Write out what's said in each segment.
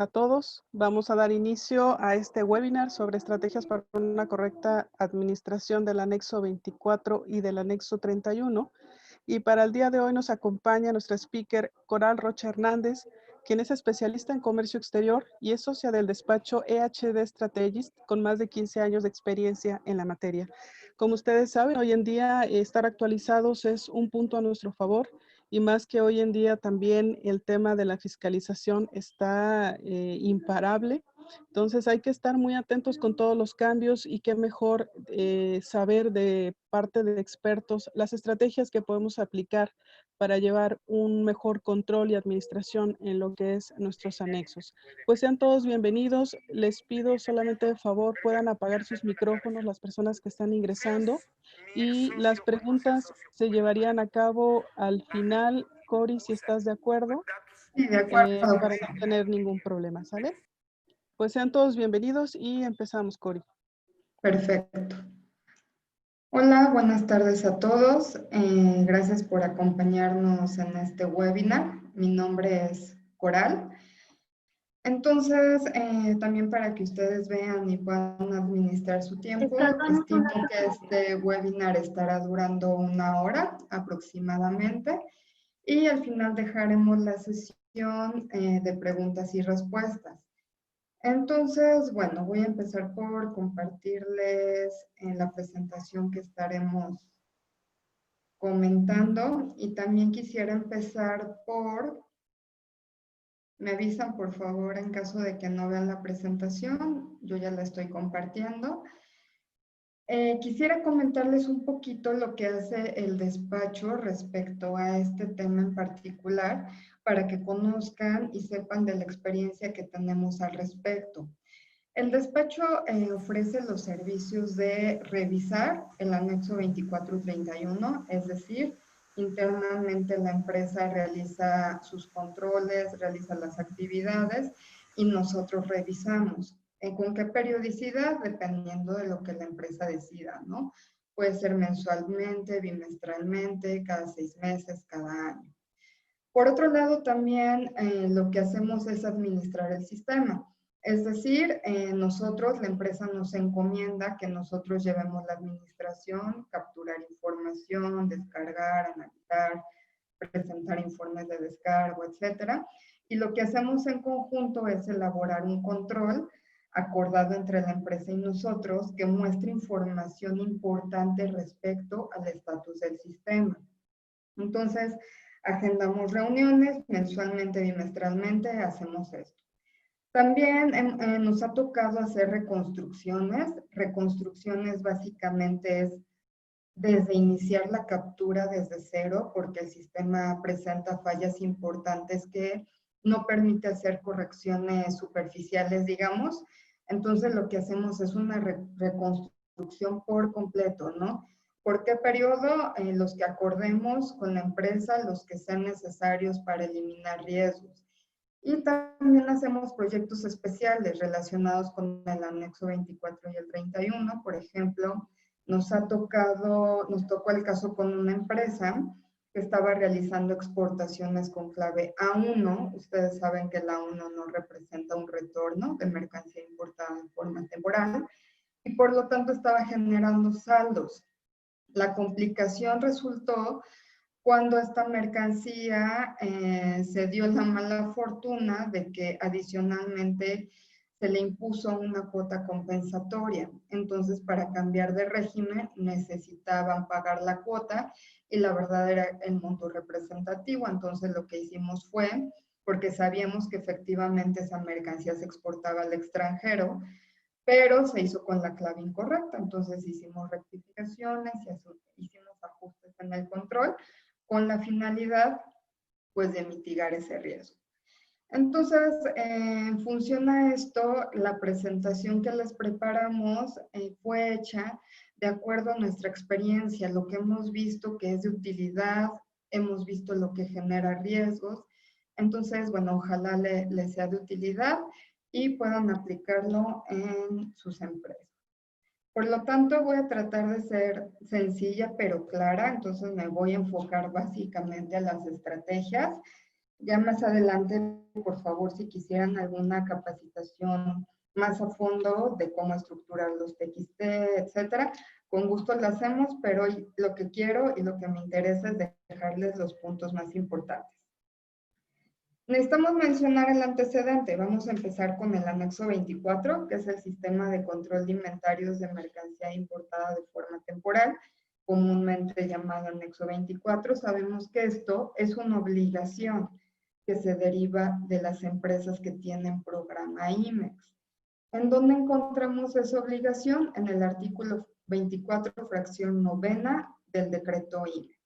a todos. Vamos a dar inicio a este webinar sobre estrategias para una correcta administración del anexo 24 y del anexo 31. Y para el día de hoy nos acompaña nuestra speaker Coral Rocha Hernández, quien es especialista en comercio exterior y es socia del despacho EHD Strategist con más de 15 años de experiencia en la materia. Como ustedes saben, hoy en día estar actualizados es un punto a nuestro favor y más que hoy en día también el tema de la fiscalización está imparable. Entonces hay que estar muy atentos con todos los cambios y qué mejor saber de parte de expertos las estrategias que podemos aplicar para llevar un mejor control y administración en lo que es nuestros anexos. Pues sean todos bienvenidos. Les pido solamente de favor puedan apagar sus micrófonos las personas que están ingresando y las preguntas se llevarían a cabo al final. Cori, si estás de acuerdo, Sí, de acuerdo. para no tener ningún problema, ¿sale? Pues sean todos bienvenidos y empezamos, Cori. Perfecto. Hola, buenas tardes a todos. Gracias por acompañarnos en este webinar. Mi nombre es Coral. Entonces, también para que ustedes vean y puedan administrar su tiempo, estimo que este webinar estará durando 1 hora aproximadamente y al final dejaremos la sesión de preguntas y respuestas. Entonces, bueno, voy a empezar por compartirles la presentación que estaremos comentando y también quisiera empezar por, me avisan por favor en caso de que no vean la presentación, yo ya la estoy compartiendo. Quisiera comentarles un poquito lo que hace el despacho respecto a este tema en particular para que conozcan y sepan de la experiencia que tenemos al respecto. El despacho ofrece los servicios de revisar el anexo 24 y 31, es decir, internamente la empresa realiza sus controles, realiza las actividades y nosotros revisamos. ¿Con qué periodicidad? Dependiendo de lo que la empresa decida, ¿no? Puede ser mensualmente, bimestralmente, cada 6 meses, cada año. Por otro lado, también lo que hacemos es administrar el sistema. Es decir, nosotros, la empresa nos encomienda que nosotros llevemos la administración, capturar información, descargar, analizar, presentar informes de descargo, etcétera. Y lo que hacemos en conjunto es elaborar un control acordado entre la empresa y nosotros que muestre información importante respecto al estatus del sistema. Entonces, agendamos reuniones mensualmente, bimestralmente, hacemos esto. También nos ha tocado hacer reconstrucciones. Reconstrucciones básicamente es desde iniciar la captura desde cero, porque el sistema presenta fallas importantes que no permite hacer correcciones superficiales, digamos. Entonces, lo que hacemos es una reconstrucción por completo, ¿no? ¿Por qué periodo? Los que acordemos con la empresa, los que sean necesarios para eliminar riesgos. Y también hacemos proyectos especiales relacionados con el anexo 24 y el 31. Por ejemplo, nos tocó el caso con una empresa que estaba realizando exportaciones con clave A1. Ustedes saben que el A1 no representa un retorno de mercancía importada en forma temporal y por lo tanto estaba generando saldos. La complicación resultó cuando esta mercancía se dio la mala fortuna de que adicionalmente se le impuso una cuota compensatoria. Entonces, para cambiar de régimen necesitaban pagar la cuota y la verdad era el monto representativo. Entonces, lo que hicimos fue, porque sabíamos que efectivamente esa mercancía se exportaba al extranjero, pero se hizo con la clave incorrecta. Entonces, hicimos rectificaciones y hicimos ajustes en el control con la finalidad, pues, de mitigar ese riesgo. Entonces, en función a esto, la presentación que les preparamos fue hecha de acuerdo a nuestra experiencia, lo que hemos visto que es de utilidad, hemos visto lo que genera riesgos. Entonces, bueno, ojalá les sea de utilidad y puedan aplicarlo en sus empresas. Por lo tanto, voy a tratar de ser sencilla pero clara, entonces me voy a enfocar básicamente a las estrategias Ya más adelante, por favor, si quisieran alguna capacitación más a fondo de cómo estructurar los TXT, etcétera, con gusto lo hacemos, pero hoy lo que quiero y lo que me interesa es dejarles los puntos más importantes. Necesitamos mencionar el antecedente. Vamos a empezar con el anexo 24, que es el sistema de control de inventarios de mercancía importada de forma temporal, comúnmente llamado anexo 24. Sabemos que esto es una obligación que se deriva de las empresas que tienen programa IMEX. ¿En dónde encontramos esa obligación? En el artículo 24, fracción novena del decreto IMEX.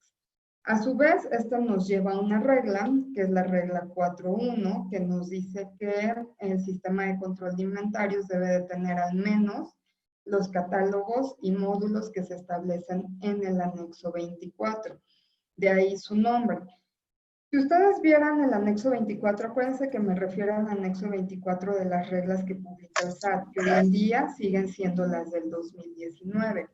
A su vez, esto nos lleva a una regla, que es la regla 4.1, que nos dice que el sistema de control de inventarios debe de tener al menos los catálogos y módulos que se establecen en el anexo 24. De ahí su nombre. Si ustedes vieran el anexo 24, acuérdense que me refiero al anexo 24 de las reglas que publica el SAT, que hoy en día siguen siendo las del 2019.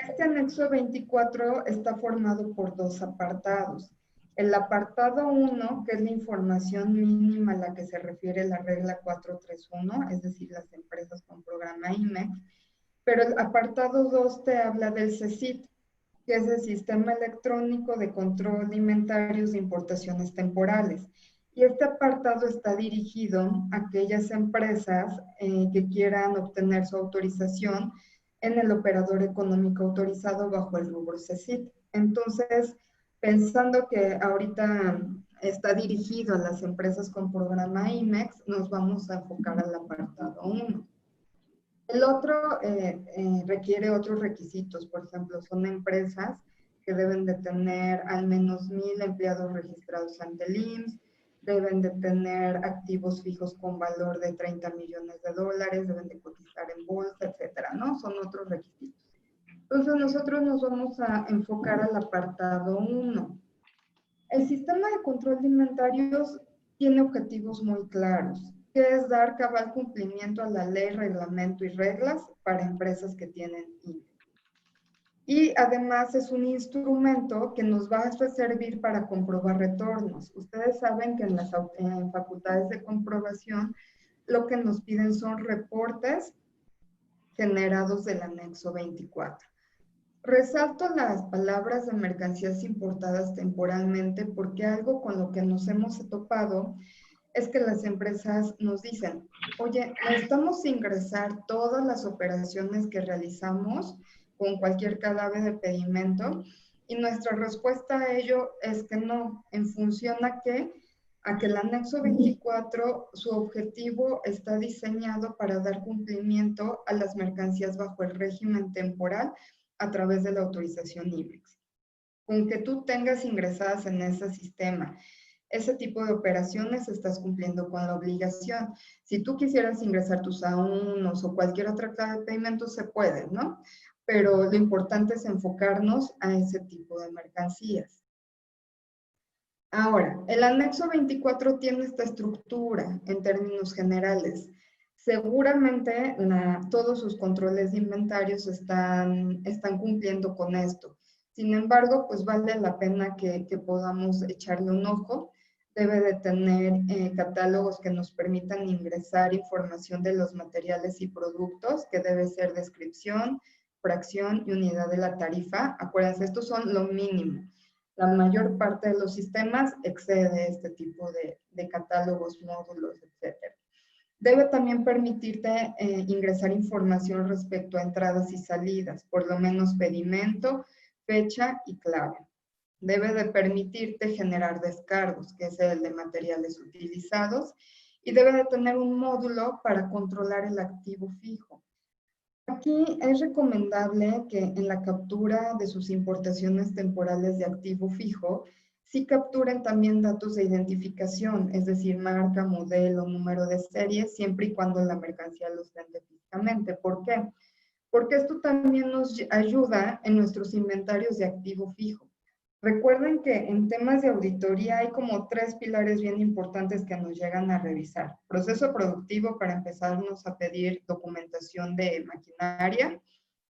Este anexo 24 está formado por dos apartados. El apartado 1, que es la información mínima a la que se refiere la regla 431, es decir, las empresas con programa IMEX, pero el apartado 2 te habla del CECIT, que es el Sistema Electrónico de Control de Inventarios de Importaciones Temporales. Y este apartado está dirigido a aquellas empresas que quieran obtener su autorización en el operador económico autorizado bajo el rubro CECIT. Entonces, pensando que ahorita está dirigido a las empresas con programa IMEX, nos vamos a enfocar al apartado 1. El otro requiere otros requisitos, por ejemplo, son empresas que deben de tener al menos 1,000 empleados registrados ante el IMSS, deben de tener activos fijos con valor de 30 millones de dólares, deben de cotizar en bolsa, etcétera, ¿no? Son otros requisitos. Entonces, nosotros nos vamos a enfocar al apartado 1. El sistema de control de inventarios tiene objetivos muy claros, que es dar cabal cumplimiento a la ley, reglamento y reglas para empresas que tienen IMEX. Y además es un instrumento que nos va a servir para comprobar retornos. Ustedes saben que en las facultades de comprobación lo que nos piden son reportes generados del anexo 24. Resalto las palabras de mercancías importadas temporalmente porque algo con lo que nos hemos topado es que las empresas nos dicen, oye, necesitamos ingresar todas las operaciones que realizamos con cualquier cadáver de pedimento y nuestra respuesta a ello es que no, en función a que el anexo 24, su objetivo está diseñado para dar cumplimiento a las mercancías bajo el régimen temporal a través de la autorización IMEX. Con que tú tengas ingresadas en ese sistema ese tipo de operaciones, estás cumpliendo con la obligación. Si tú quisieras ingresar tus A1 o cualquier otra clave de pedimento, se puede, ¿no? Pero lo importante es enfocarnos a ese tipo de mercancías. Ahora, el anexo 24 tiene esta estructura en términos generales. Seguramente todos sus controles de inventarios están cumpliendo con esto. Sin embargo, pues vale la pena que podamos echarle un ojo. Debe de tener catálogos que nos permitan ingresar información de los materiales y productos, que debe ser descripción, fracción y unidad de la tarifa. Acuérdense, estos son lo mínimo. La mayor parte de los sistemas excede este tipo de catálogos, módulos, etc. Debe también permitirte ingresar información respecto a entradas y salidas, por lo menos pedimento, fecha y clave. Debe de permitirte generar descargos, que es el de materiales utilizados, y debe de tener un módulo para controlar el activo fijo. Aquí es recomendable que en la captura de sus importaciones temporales de activo fijo, sí capturen también datos de identificación, es decir, marca, modelo, número de serie, siempre y cuando la mercancía los vende físicamente. ¿Por qué? Porque esto también nos ayuda en nuestros inventarios de activo fijo. Recuerden que en temas de auditoría hay como 3 pilares bien importantes que nos llegan a revisar. Proceso productivo para empezarnos a pedir documentación de maquinaria,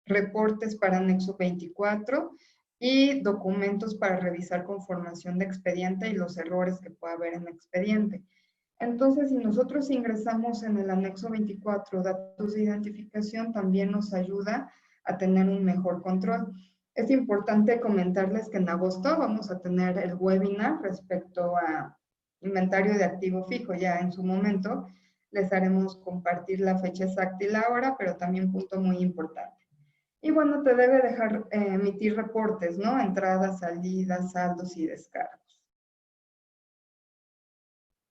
reportes para anexo 24, y documentos para revisar conformación de expediente y los errores que pueda haber en expediente. Entonces, si nosotros ingresamos en el anexo 24 datos de identificación, también nos ayuda a tener un mejor control. Es importante comentarles que en agosto vamos a tener el webinar respecto a inventario de activo fijo. Ya en su momento les haremos compartir la fecha exacta y la hora, pero también punto muy importante. Y bueno, te debe dejar emitir reportes, ¿no? Entradas, salidas, saldos y descargos.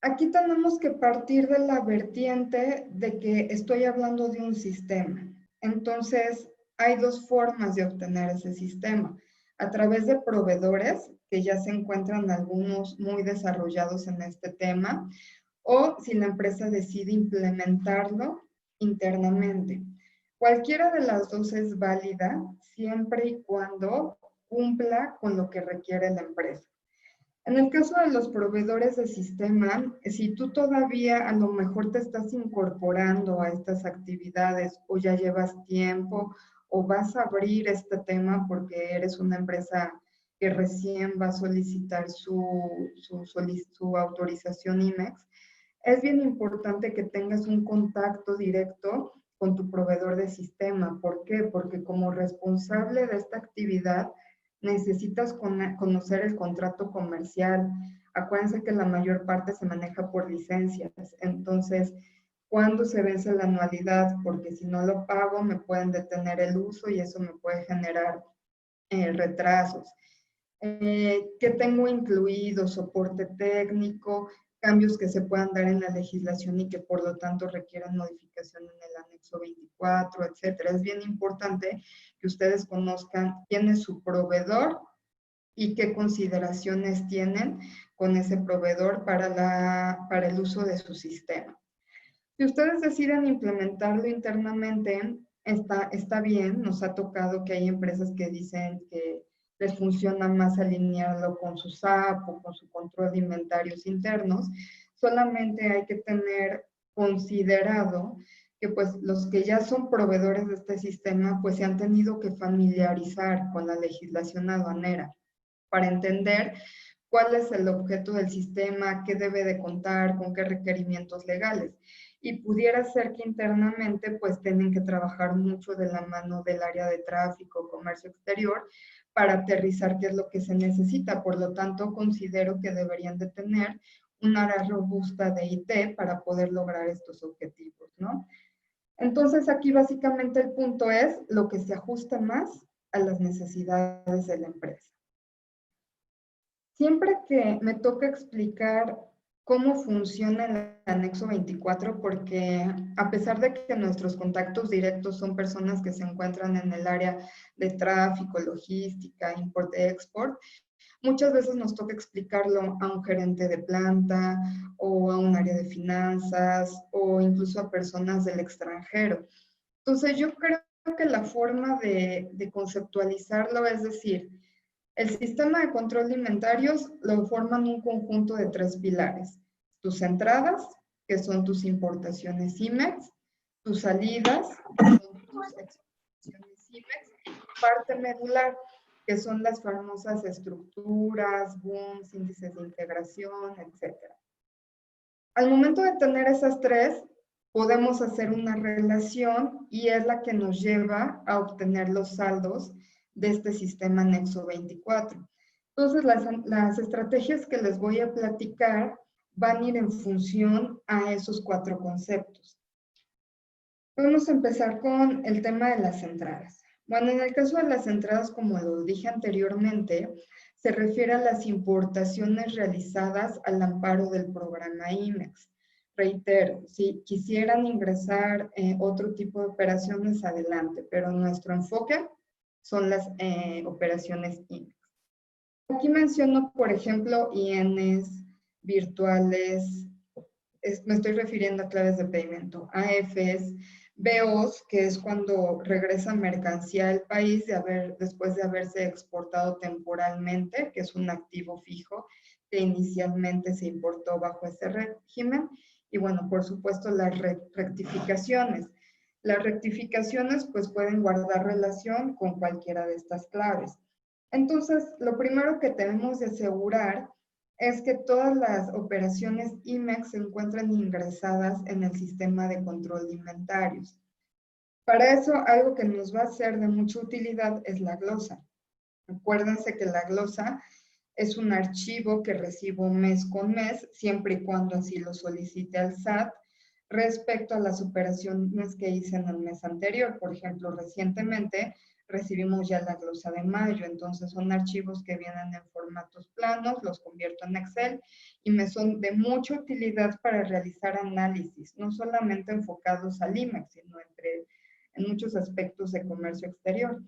Aquí tenemos que partir de la vertiente de que estoy hablando de un sistema. Entonces, hay dos formas de obtener ese sistema. A través de proveedores, que ya se encuentran algunos muy desarrollados en este tema, o si la empresa decide implementarlo internamente. Cualquiera de las dos es válida siempre y cuando cumpla con lo que requiere la empresa. En el caso de los proveedores de sistema, si tú todavía a lo mejor te estás incorporando a estas actividades o ya llevas tiempo o vas a abrir este tema porque eres una empresa que recién va a solicitar su autorización IMEX, es bien importante que tengas un contacto directo con tu proveedor de sistema. ¿Por qué? Porque como responsable de esta actividad, necesitas conocer el contrato comercial. Acuérdense que la mayor parte se maneja por licencias. Entonces, ¿cuándo se vence la anualidad? Porque si no lo pago, me pueden detener el uso y eso me puede generar retrasos. ¿Qué tengo incluido? Soporte técnico, cambios que se puedan dar en la legislación y que por lo tanto requieran modificación en el anexo 24, etcétera. Es bien importante que ustedes conozcan quién es su proveedor y qué consideraciones tienen con ese proveedor para el uso de su sistema. Si ustedes deciden implementarlo internamente, está bien. Nos ha tocado que hay empresas que dicen que les funciona más alinearlo con su SAP o con su control de inventarios internos. Solamente hay que tener considerado que pues los que ya son proveedores de este sistema pues se han tenido que familiarizar con la legislación aduanera para entender cuál es el objeto del sistema, qué debe de contar, con qué requerimientos legales. Y pudiera ser que internamente pues tienen que trabajar mucho de la mano del área de tráfico, comercio exterior, para aterrizar qué es lo que se necesita. Por lo tanto, considero que deberían de tener un área robusta de IT para poder lograr estos objetivos, ¿no? Entonces, aquí básicamente el punto es lo que se ajuste más a las necesidades de la empresa. Siempre que me toca explicar cómo funciona el anexo 24, porque a pesar de que nuestros contactos directos son personas que se encuentran en el área de tráfico, logística, import-export, muchas veces nos toca explicarlo a un gerente de planta o a un área de finanzas o incluso a personas del extranjero. Entonces, yo creo que la forma de conceptualizarlo es decir, el sistema de control de inventarios lo forman un conjunto de 3 pilares. Tus entradas, que son tus importaciones IMEX, tus salidas, que son tus exportaciones IMEX, y parte medular, que son las famosas estructuras, BOOMs, índices de integración, etc. Al momento de tener esas 3, podemos hacer una relación y es la que nos lleva a obtener los saldos de este sistema anexo 24. Entonces, las estrategias que les voy a platicar van a ir en función a esos 4 conceptos. Vamos a empezar con el tema de las entradas. Bueno, en el caso de las entradas, como lo dije anteriormente, se refiere a las importaciones realizadas al amparo del programa IMEX. Reitero, si quisieran ingresar otro tipo de operaciones, adelante, pero nuestro enfoque son las operaciones IMEX. Aquí menciono, por ejemplo, INs, virtuales, me estoy refiriendo a claves de pedimento, AFs, BOs, que es cuando regresa mercancía al país después de haberse exportado temporalmente, que es un activo fijo que inicialmente se importó bajo ese régimen. Y bueno, por supuesto, las rectificaciones. Las rectificaciones pues pueden guardar relación con cualquiera de estas claves. Entonces, lo primero que tenemos de asegurar es que todas las operaciones IMEX se encuentren ingresadas en el sistema de control de inventarios. Para eso, algo que nos va a ser de mucha utilidad es la glosa. Acuérdense que la glosa es un archivo que recibo mes con mes, siempre y cuando así lo solicite al SAT, respecto a las operaciones que hice en el mes anterior. Por ejemplo, recientemente recibimos ya la glosa de mayo, entonces son archivos que vienen en formatos planos, los convierto en Excel y me son de mucha utilidad para realizar análisis, no solamente enfocados al IMEX, sino en muchos aspectos de comercio exterior.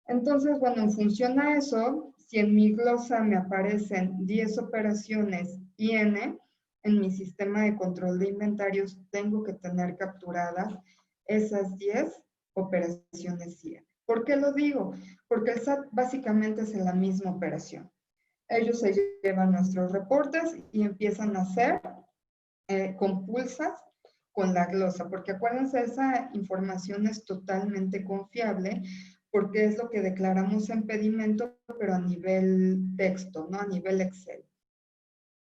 Entonces, bueno, en función a eso, si en mi glosa me aparecen 10 operaciones IN, en mi sistema de control de inventarios tengo que tener capturadas esas 10 operaciones IN. ¿Por qué lo digo? Porque el SAT básicamente es la misma operación. Ellos se llevan nuestros reportes y empiezan a hacer compulsas con la glosa, porque acuérdense, esa información es totalmente confiable porque es lo que declaramos en pedimento, pero a nivel texto, ¿no? A nivel Excel.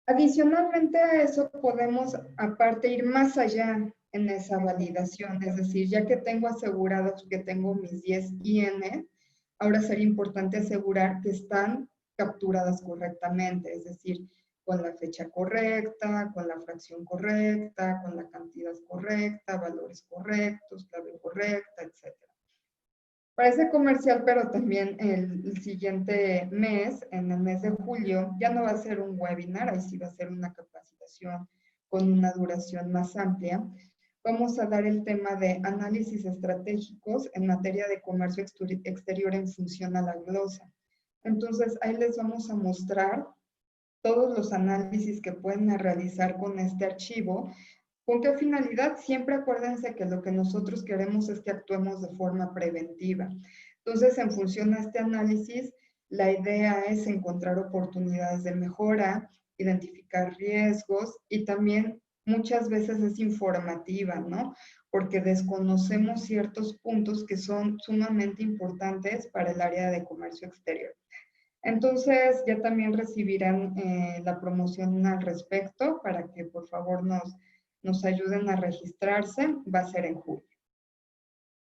Adicionalmente a eso, podemos aparte ir más allá en esa validación, es decir, ya que tengo asegurados que tengo mis 10 IN, ahora sería importante asegurar que están capturadas correctamente, es decir, con la fecha correcta, con la fracción correcta, con la cantidad correcta, valores correctos, clave correcta, etc. Parece comercial, pero también el siguiente mes, en el mes de julio, ya no va a ser un webinar, ahí sí va a ser una capacitación con una duración más amplia. Vamos a dar el tema de análisis estratégicos en materia de comercio exterior en función a la glosa. Entonces, ahí les vamos a mostrar todos los análisis que pueden realizar con este archivo. ¿Con qué finalidad? Siempre acuérdense que lo que nosotros queremos es que actuemos de forma preventiva. Entonces, en función a este análisis, la idea es encontrar oportunidades de mejora, identificar riesgos y también muchas veces es informativa, ¿no? Porque desconocemos ciertos puntos que son sumamente importantes para el área de comercio exterior. Entonces, ya también recibirán la promoción al respecto para que por favor nos ayuden a registrarse. Va a ser en julio.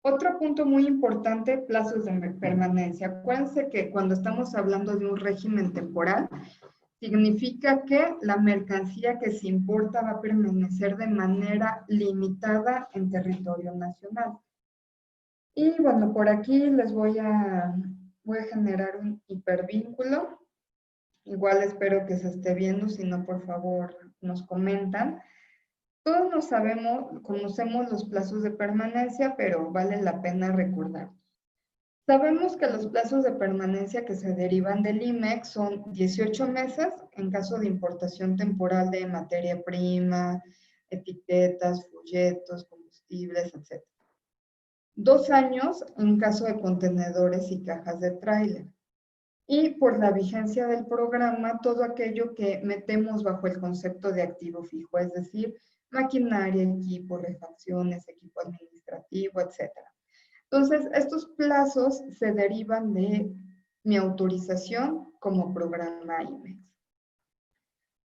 Otro punto muy importante, plazos de permanencia. Acuérdense que cuando estamos hablando de un régimen temporal, significa que la mercancía que se importa va a permanecer de manera limitada en territorio nacional. Y bueno, por aquí les voy a generar un hipervínculo. Igual espero que se esté viendo, si no, por favor, nos comentan. Todos conocemos los plazos de permanencia, pero vale la pena recordar. Sabemos que los plazos de permanencia que se derivan del IMEX son 18 meses en caso de importación temporal de materia prima, etiquetas, folletos, combustibles, etc. 2 años en caso de contenedores y cajas de tráiler. Y por la vigencia del programa, todo aquello que metemos bajo el concepto de activo fijo, es decir, maquinaria, equipo, refacciones, equipo administrativo, etc. Entonces, estos plazos se derivan de mi autorización como programa IMEX.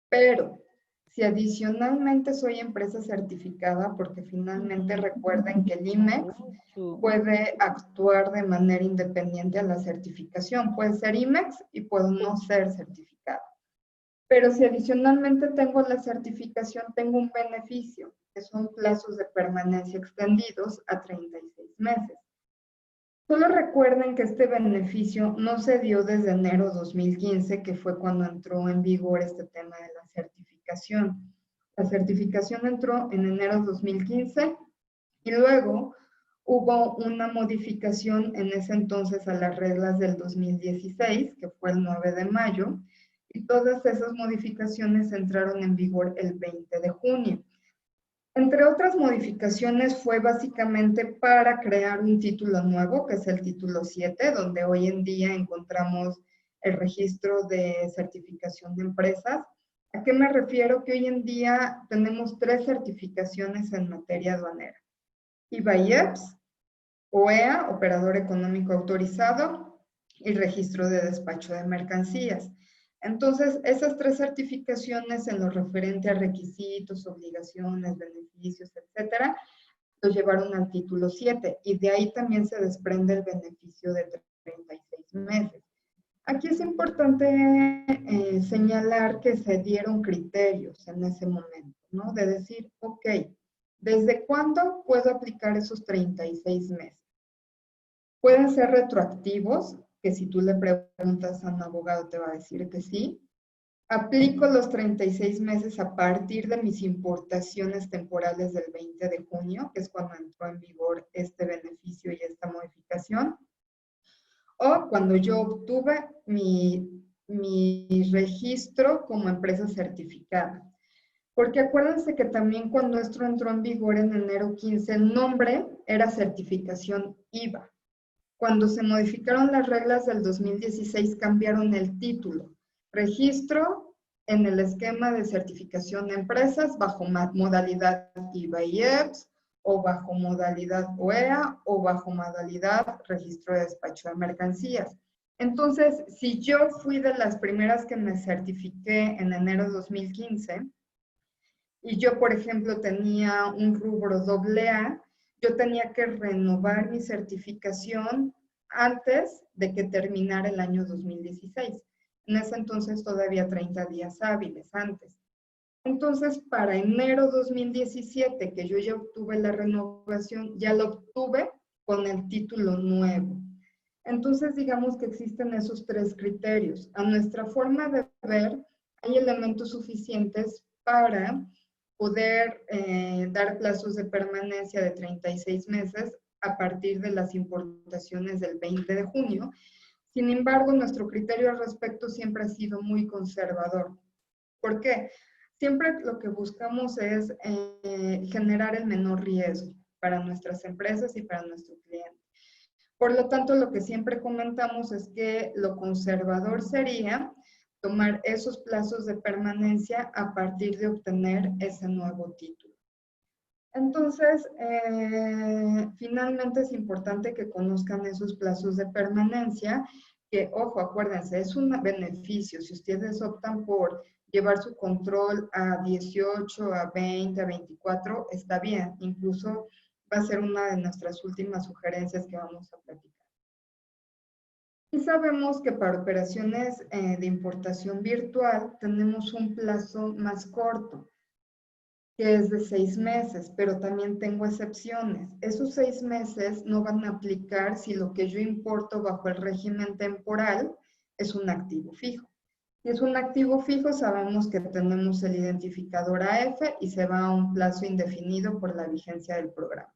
Pero, si adicionalmente soy empresa certificada, porque finalmente recuerden que el IMEX puede actuar de manera independiente a la certificación. Puede ser IMEX y puede no ser certificado. Pero si adicionalmente tengo la certificación, tengo un beneficio, que son plazos de permanencia extendidos a 36 meses. Solo recuerden que este beneficio no se dio desde enero 2015, que fue cuando entró en vigor este tema de la certificación. La certificación entró en enero 2015 y luego hubo una modificación en ese entonces a las reglas del 2016, que fue el 9 de mayo, y todas esas modificaciones entraron en vigor el 20 de junio. Entre otras modificaciones fue básicamente para crear un título nuevo, que es el título 7, donde hoy en día encontramos el registro de certificación de empresas. ¿A qué me refiero? Que hoy en día tenemos 3 certificaciones en materia aduanera. IVA-IEPS, OEA, Operador Económico Autorizado, y registro de despacho de mercancías. Entonces, esas 3 certificaciones en lo referente a requisitos, obligaciones, beneficios, etcétera, lo llevaron al título 7 y de ahí también se desprende el beneficio de 36 meses. Aquí es importante señalar que se dieron criterios en ese momento, ¿no? De decir, ok, ¿desde cuándo puedo aplicar esos 36 meses? Pueden ser retroactivos, que si tú le preguntas a un abogado te va a decir que sí. Aplico los 36 meses a partir de mis importaciones temporales del 20 de junio, que es cuando entró en vigor este beneficio y esta modificación. O cuando yo obtuve mi registro como empresa certificada. Porque acuérdense que también cuando esto entró en vigor en enero 15, el nombre era certificación IVA. Cuando se modificaron las reglas del 2016, cambiaron el título. Registro en el esquema de certificación de empresas bajo modalidad IVA y EPS, o bajo modalidad OEA, o bajo modalidad registro de despacho de mercancías. Entonces, si yo fui de las primeras que me certifiqué en enero de 2015, y yo, por ejemplo, tenía un rubro AA, yo tenía que renovar mi certificación antes de que terminara el año 2016. En ese entonces todavía 30 días hábiles antes. Entonces, para enero 2017, que yo ya obtuve la renovación, ya la obtuve con el título nuevo. Entonces, digamos que existen esos 3 criterios. A nuestra forma de ver, hay elementos suficientes para poder dar plazos de permanencia de 36 meses a partir de las importaciones del 20 de junio. Sin embargo, nuestro criterio al respecto siempre ha sido muy conservador. ¿Por qué? Siempre lo que buscamos es generar el menor riesgo para nuestras empresas y para nuestro cliente. Por lo tanto, lo que siempre comentamos es que lo conservador sería tomar esos plazos de permanencia a partir de obtener ese nuevo título. Entonces, finalmente es importante que conozcan esos plazos de permanencia, que, ojo, acuérdense, es un beneficio. Si ustedes optan por llevar su control a 18, a 20, a 24, está bien. Incluso va a ser una de nuestras últimas sugerencias que vamos a platicar. Y sabemos que para operaciones de importación virtual tenemos un plazo más corto, que es de 6 meses, pero también tengo excepciones. Esos 6 meses no van a aplicar si lo que yo importo bajo el régimen temporal es un activo fijo. Si es un activo fijo, sabemos que tenemos el identificador AF y se va a un plazo indefinido por la vigencia del programa.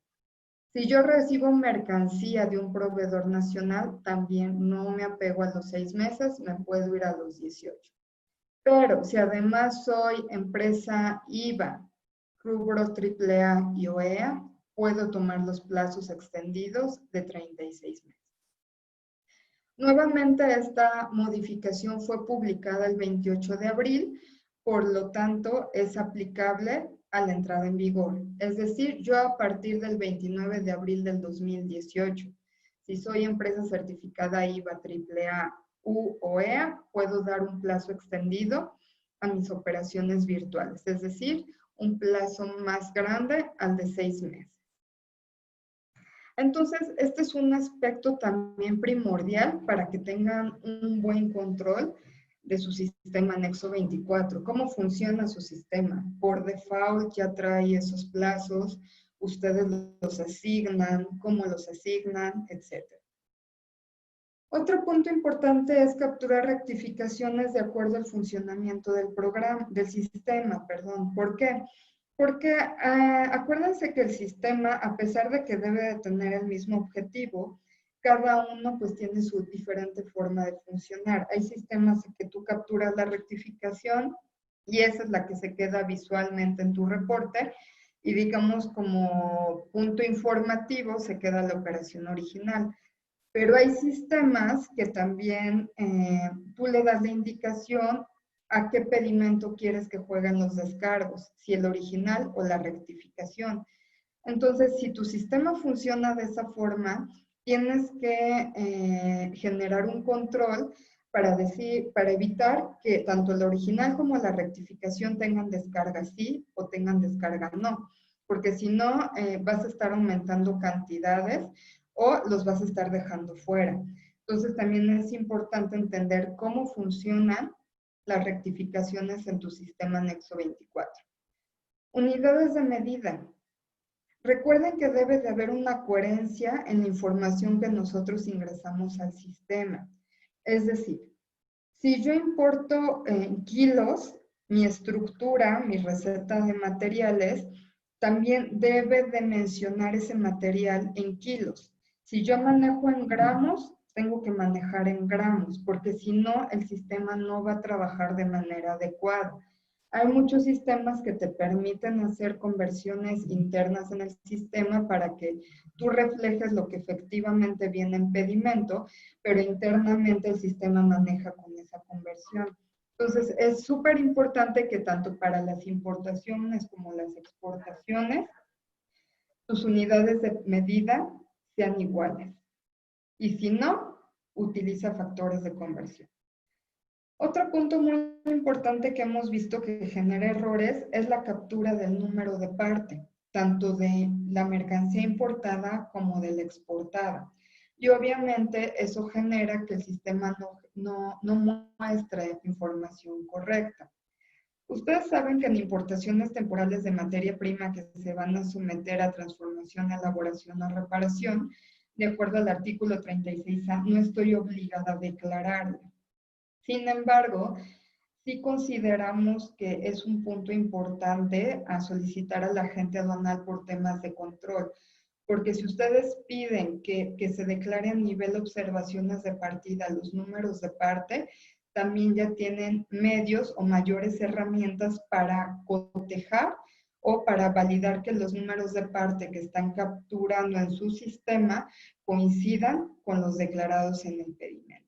Si yo recibo mercancía de un proveedor nacional, también no me apego a los 6 meses, me puedo ir a los 18. Pero si además soy empresa IVA, rubro AAA y OEA, puedo tomar los plazos extendidos de 36 meses. Nuevamente, esta modificación fue publicada el 28 de abril, por lo tanto, es aplicable a la entrada en vigor. Es decir, yo a partir del 29 de abril del 2018, si soy empresa certificada IVA, AAA, U o EA, puedo dar un plazo extendido a mis operaciones virtuales, es decir, un plazo más grande al de 6 meses. Entonces, este es un aspecto también primordial para que tengan un buen control de su sistema anexo 24. ¿Cómo funciona su sistema? Por default ya trae esos plazos, ustedes los asignan, cómo los asignan, etc. Otro punto importante es capturar rectificaciones de acuerdo al funcionamiento del programa, del sistema, perdón. ¿Por qué? Porque acuérdense que el sistema, a pesar de que debe de tener el mismo objetivo, cada uno pues tiene su diferente forma de funcionar. Hay sistemas en que tú capturas la rectificación y esa es la que se queda visualmente en tu reporte y digamos como punto informativo se queda la operación original. Pero hay sistemas que también tú le das la indicación a qué pedimento quieres que jueguen los descargos, si el original o la rectificación. Entonces, si tu sistema funciona de esa forma, tienes que generar un control para evitar que tanto el original como la rectificación tengan descarga sí o tengan descarga no, porque si no vas a estar aumentando cantidades o los vas a estar dejando fuera. Entonces también es importante entender cómo funcionan las rectificaciones en tu sistema Nexo 24. Unidades de medida. Recuerden que debe de haber una coherencia en la información que nosotros ingresamos al sistema. Es decir, si yo importo en kilos, mi estructura, mi receta de materiales, también debe de mencionar ese material en kilos. Si yo manejo en gramos, tengo que manejar en gramos, porque si no, el sistema no va a trabajar de manera adecuada. Hay muchos sistemas que te permiten hacer conversiones internas en el sistema para que tú reflejes lo que efectivamente viene en pedimento, pero internamente el sistema maneja con esa conversión. Entonces, es súper importante que tanto para las importaciones como las exportaciones, tus unidades de medida sean iguales. Y si no, utiliza factores de conversión. Otro punto muy importante que hemos visto que genera errores es la captura del número de parte, tanto de la mercancía importada como de la exportada. Y obviamente eso genera que el sistema no muestre información correcta. Ustedes saben que en importaciones temporales de materia prima que se van a someter a transformación, elaboración o reparación, de acuerdo al artículo 36A, no estoy obligada a declararlo. Sin embargo, sí consideramos que es un punto importante a solicitar a la agente aduanal por temas de control, porque si ustedes piden que se declare a nivel observaciones de partida los números de parte, también ya tienen medios o mayores herramientas para cotejar o para validar que los números de parte que están capturando en su sistema coincidan con los declarados en el pedimento.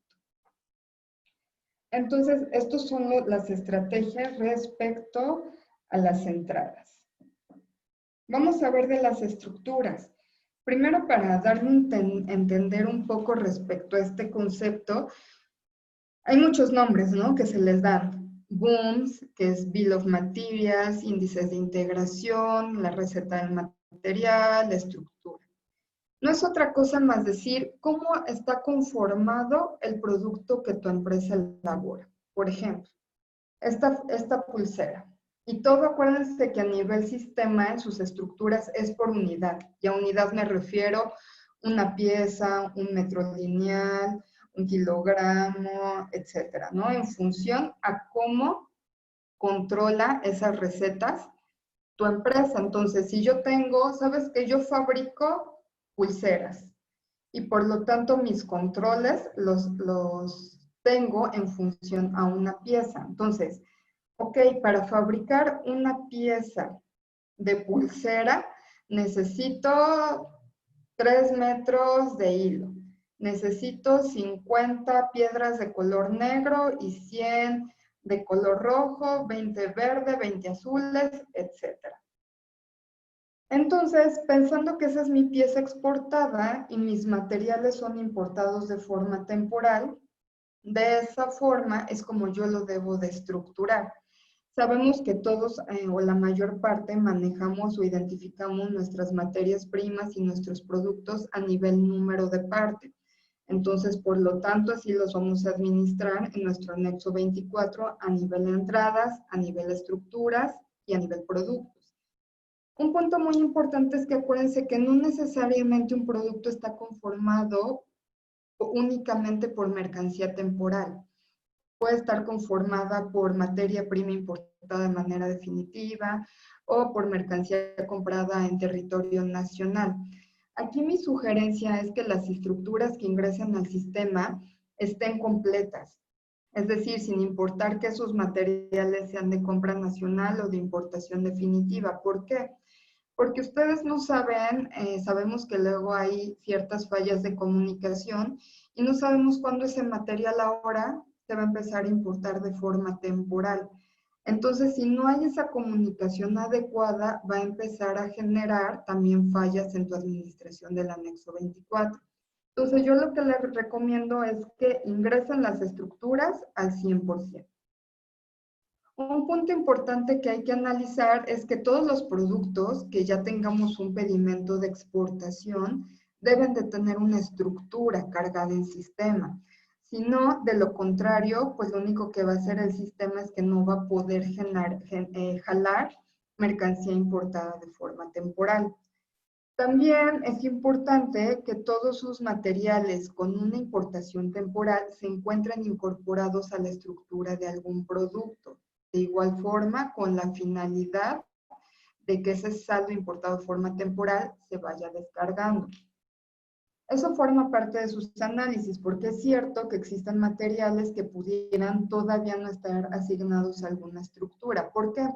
Entonces, estas son las estrategias respecto a las entradas. Vamos a ver de las estructuras. Primero, para darle entender un poco respecto a este concepto, hay muchos nombres, ¿no?, que se les dan. BOOMS, que es Bill of Materials, índices de integración, la receta del material, la estructura. No es otra cosa más decir cómo está conformado el producto que tu empresa elabora. Por ejemplo, esta pulsera. Y todo, acuérdense que a nivel sistema, en sus estructuras, es por unidad. Y a unidad me refiero una pieza, un metro lineal, un kilogramo, etcétera, ¿no? En función a cómo controla esas recetas tu empresa. Entonces, si yo tengo, sabes que yo fabrico pulseras y por lo tanto mis controles los tengo en función a una pieza. Entonces, ok, para fabricar una pieza de pulsera necesito 3 metros de hilo. Necesito 50 piedras de color negro y 100 de color rojo, 20 verde, 20 azules, etc. Entonces, pensando que esa es mi pieza exportada y mis materiales son importados de forma temporal, de esa forma es como yo lo debo de estructurar. Sabemos que todos o la mayor parte manejamos o identificamos nuestras materias primas y nuestros productos a nivel número de parte. Entonces, por lo tanto, así los vamos a administrar en nuestro anexo 24 a nivel de entradas, a nivel de estructuras y a nivel productos. Un punto muy importante es que acuérdense que no necesariamente un producto está conformado únicamente por mercancía temporal. Puede estar conformada por materia prima importada de manera definitiva o por mercancía comprada en territorio nacional. Aquí mi sugerencia es que las estructuras que ingresen al sistema estén completas, es decir, sin importar que sus materiales sean de compra nacional o de importación definitiva. ¿Por qué? Porque ustedes no saben, sabemos que luego hay ciertas fallas de comunicación y no sabemos cuándo ese material ahora se va a empezar a importar de forma temporal. Entonces, si no hay esa comunicación adecuada, va a empezar a generar también fallas en tu administración del anexo 24. Entonces, yo lo que les recomiendo es que ingresen las estructuras al 100%. Un punto importante que hay que analizar es que todos los productos que ya tengamos un pedimento de exportación deben de tener una estructura cargada en sistema. Si no, de lo contrario, pues lo único que va a hacer el sistema es que no va a poder jalar mercancía importada de forma temporal. También es importante que todos sus materiales con una importación temporal se encuentren incorporados a la estructura de algún producto. De igual forma, con la finalidad de que ese saldo importado de forma temporal se vaya descargando. Eso forma parte de sus análisis, porque es cierto que existen materiales que pudieran todavía no estar asignados a alguna estructura. ¿Por qué?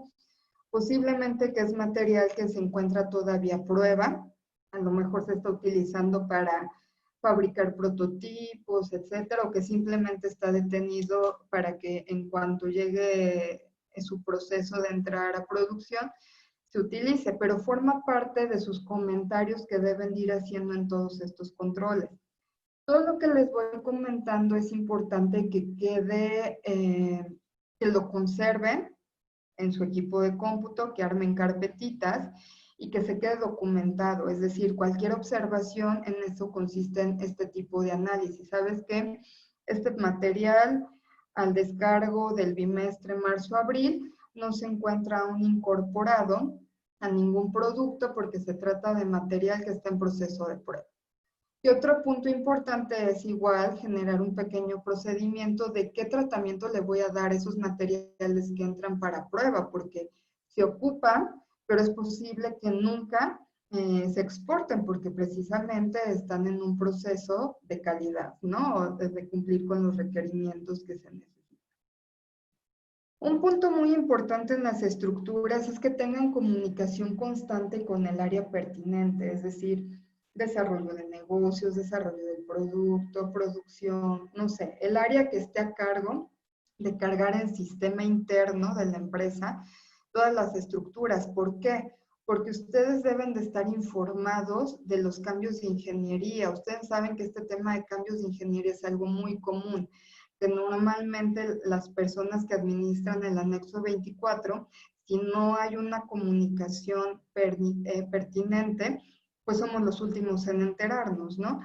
Posiblemente que es material que se encuentra todavía a prueba, a lo mejor se está utilizando para fabricar prototipos, etcétera, o que simplemente está detenido para que en cuanto llegue su proceso de entrar a producción, se utilice, pero forma parte de sus comentarios que deben ir haciendo en todos estos controles. Todo lo que les voy comentando es importante que quede, que lo conserven en su equipo de cómputo, que armen carpetitas y que se quede documentado. Es decir, cualquier observación en eso consiste en este tipo de análisis. ¿Sabes qué? Este material al descargo del bimestre marzo-abril no se encuentra aún incorporado a ningún producto porque se trata de material que está en proceso de prueba. Y otro punto importante es igual generar un pequeño procedimiento de qué tratamiento le voy a dar a esos materiales que entran para prueba, porque se ocupan, pero es posible que nunca se exporten, porque precisamente están en un proceso de calidad, ¿no? De cumplir con los requerimientos que se necesitan. Un punto muy importante en las estructuras es que tengan comunicación constante con el área pertinente, es decir, desarrollo de negocios, desarrollo del producto, producción, no sé, el área que esté a cargo de cargar el sistema interno de la empresa, todas las estructuras. ¿Por qué? Porque ustedes deben de estar informados de los cambios de ingeniería. Ustedes saben que este tema de cambios de ingeniería es algo muy común, que normalmente las personas que administran el anexo 24, si no hay una comunicación pertinente, pues somos los últimos en enterarnos, ¿no?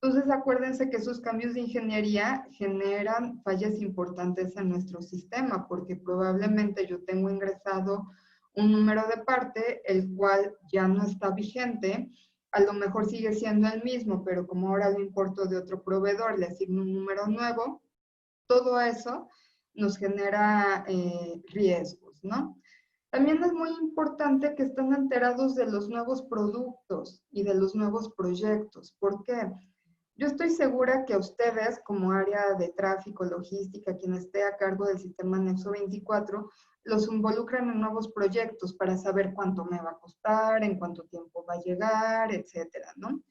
Entonces, acuérdense que esos cambios de ingeniería generan fallas importantes en nuestro sistema, porque probablemente yo tengo ingresado un número de parte, el cual ya no está vigente, a lo mejor sigue siendo el mismo, pero como ahora lo importo de otro proveedor, le asigno un número nuevo, todo eso nos genera riesgos, ¿no? También es muy importante que estén enterados de los nuevos productos y de los nuevos proyectos. ¿Por qué? Yo estoy segura que a ustedes, como área de tráfico, logística, quien esté a cargo del sistema Anexo 24, los involucran en nuevos proyectos para saber cuánto me va a costar, en cuánto tiempo va a llegar, etcétera, ¿no?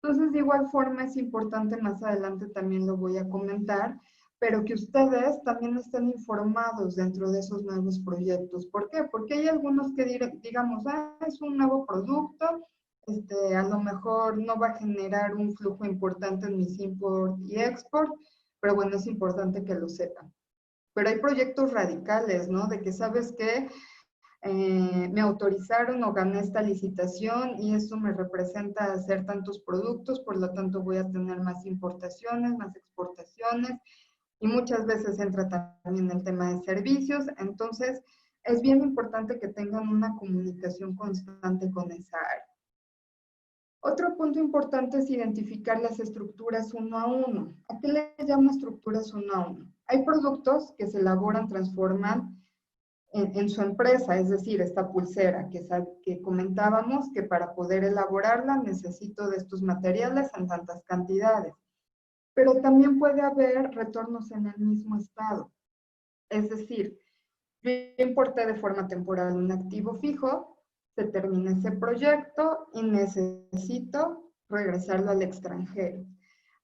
Entonces, de igual forma, es importante, más adelante también lo voy a comentar, pero que ustedes también estén informados dentro de esos nuevos proyectos. ¿Por qué? Porque hay algunos que digamos, es un nuevo producto, a lo mejor no va a generar un flujo importante en mis import y export, pero bueno, es importante que lo sepan. Pero hay proyectos radicales, ¿no? De que, ¿sabes qué? Me autorizaron o gané esta licitación y eso me representa hacer tantos productos, por lo tanto voy a tener más importaciones, más exportaciones y muchas veces entra también el tema de servicios. Entonces, es bien importante que tengan una comunicación constante con esa área. Otro punto importante es identificar las estructuras uno a uno. ¿A qué le llamo estructuras uno a uno? Hay productos que se elaboran, transforman en su empresa, es decir, esta pulsera que comentábamos que para poder elaborarla necesito de estos materiales en tantas cantidades. Pero también puede haber retornos en el mismo estado. Es decir, yo importé de forma temporal un activo fijo, se termina ese proyecto y necesito regresarlo al extranjero.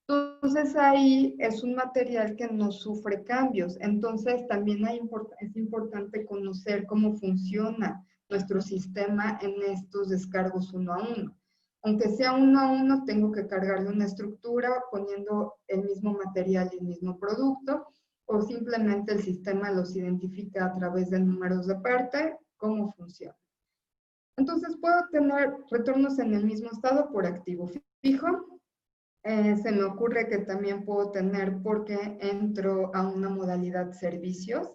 Entonces ahí es un material que no sufre cambios. Entonces también es importante conocer cómo funciona nuestro sistema en estos descargos uno a uno. Aunque sea uno a uno, tengo que cargarle una estructura poniendo el mismo material y el mismo producto, o simplemente el sistema los identifica a través de números de parte, cómo funciona. Entonces puedo tener retornos en el mismo estado por activo fijo. Se me ocurre que también puedo tener porque entro a una modalidad servicios.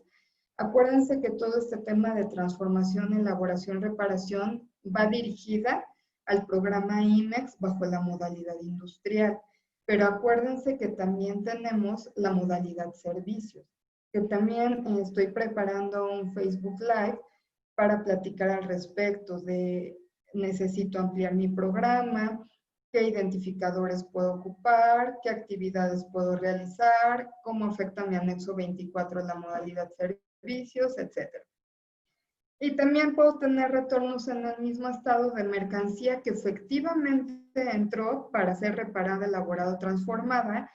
Acuérdense que todo este tema de transformación, elaboración, reparación va dirigida al programa IMEX bajo la modalidad industrial. Pero acuérdense que también tenemos la modalidad servicios, que también estoy preparando un Facebook Live para platicar al respecto de necesito ampliar mi programa, qué identificadores puedo ocupar, qué actividades puedo realizar, cómo afecta mi anexo 24 en la modalidad servicios, etc. Y también puedo tener retornos en el mismo estado de mercancía que efectivamente entró para ser reparada, elaborada, transformada,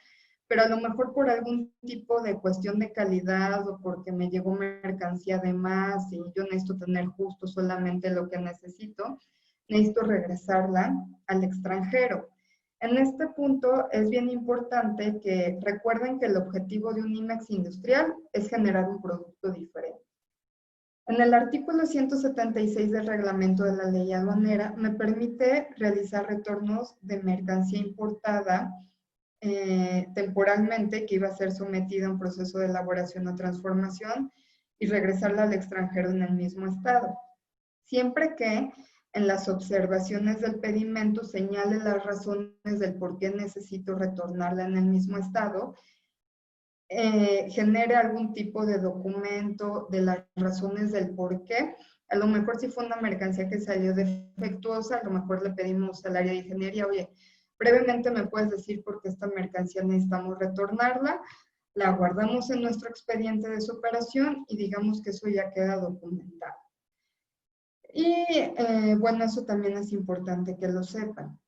pero a lo mejor por algún tipo de cuestión de calidad o porque me llegó mercancía de más y yo necesito tener justo solamente lo que necesito regresarla al extranjero. En este punto es bien importante que recuerden que el objetivo de un IMEX industrial es generar un producto diferente. En el artículo 176 del reglamento de la ley aduanera me permite realizar retornos de mercancía importada temporalmente que iba a ser sometida a un proceso de elaboración o transformación y regresarla al extranjero en el mismo estado. Siempre que en las observaciones del pedimento señale las razones del por qué necesito retornarla en el mismo estado, genere algún tipo de documento de las razones del por qué. A lo mejor si fue una mercancía que salió defectuosa, a lo mejor le pedimos al área de ingeniería, oye, brevemente me puedes decir por qué esta mercancía necesitamos retornarla, la guardamos en nuestro expediente de su operación y digamos que eso ya queda documentado. Y bueno, eso también es importante que lo sepan.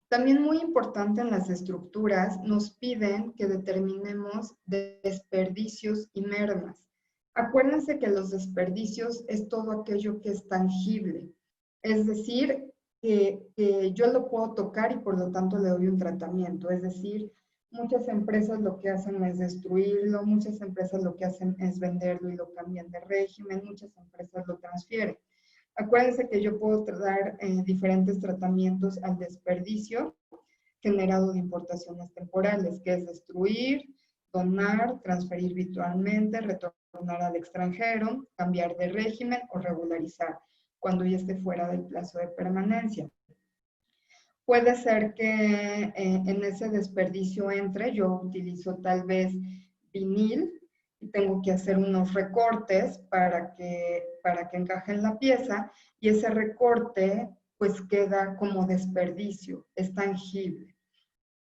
También muy importante en las estructuras, nos piden que determinemos desperdicios y mermas. Acuérdense que los desperdicios es todo aquello que es tangible. Es decir, que yo lo puedo tocar y por lo tanto le doy un tratamiento. Es decir, muchas empresas lo que hacen es destruirlo, muchas empresas lo que hacen es venderlo y lo cambian de régimen, muchas empresas lo transfieren. Acuérdense que yo puedo dar diferentes tratamientos al desperdicio generado de importaciones temporales, que es destruir, donar, transferir virtualmente, retornar al extranjero, cambiar de régimen o regularizar cuando ya esté fuera del plazo de permanencia. Puede ser que en ese desperdicio entre, yo utilizo tal vez vinil, y tengo que hacer unos recortes para que encaje en la pieza y ese recorte pues queda como desperdicio, es tangible.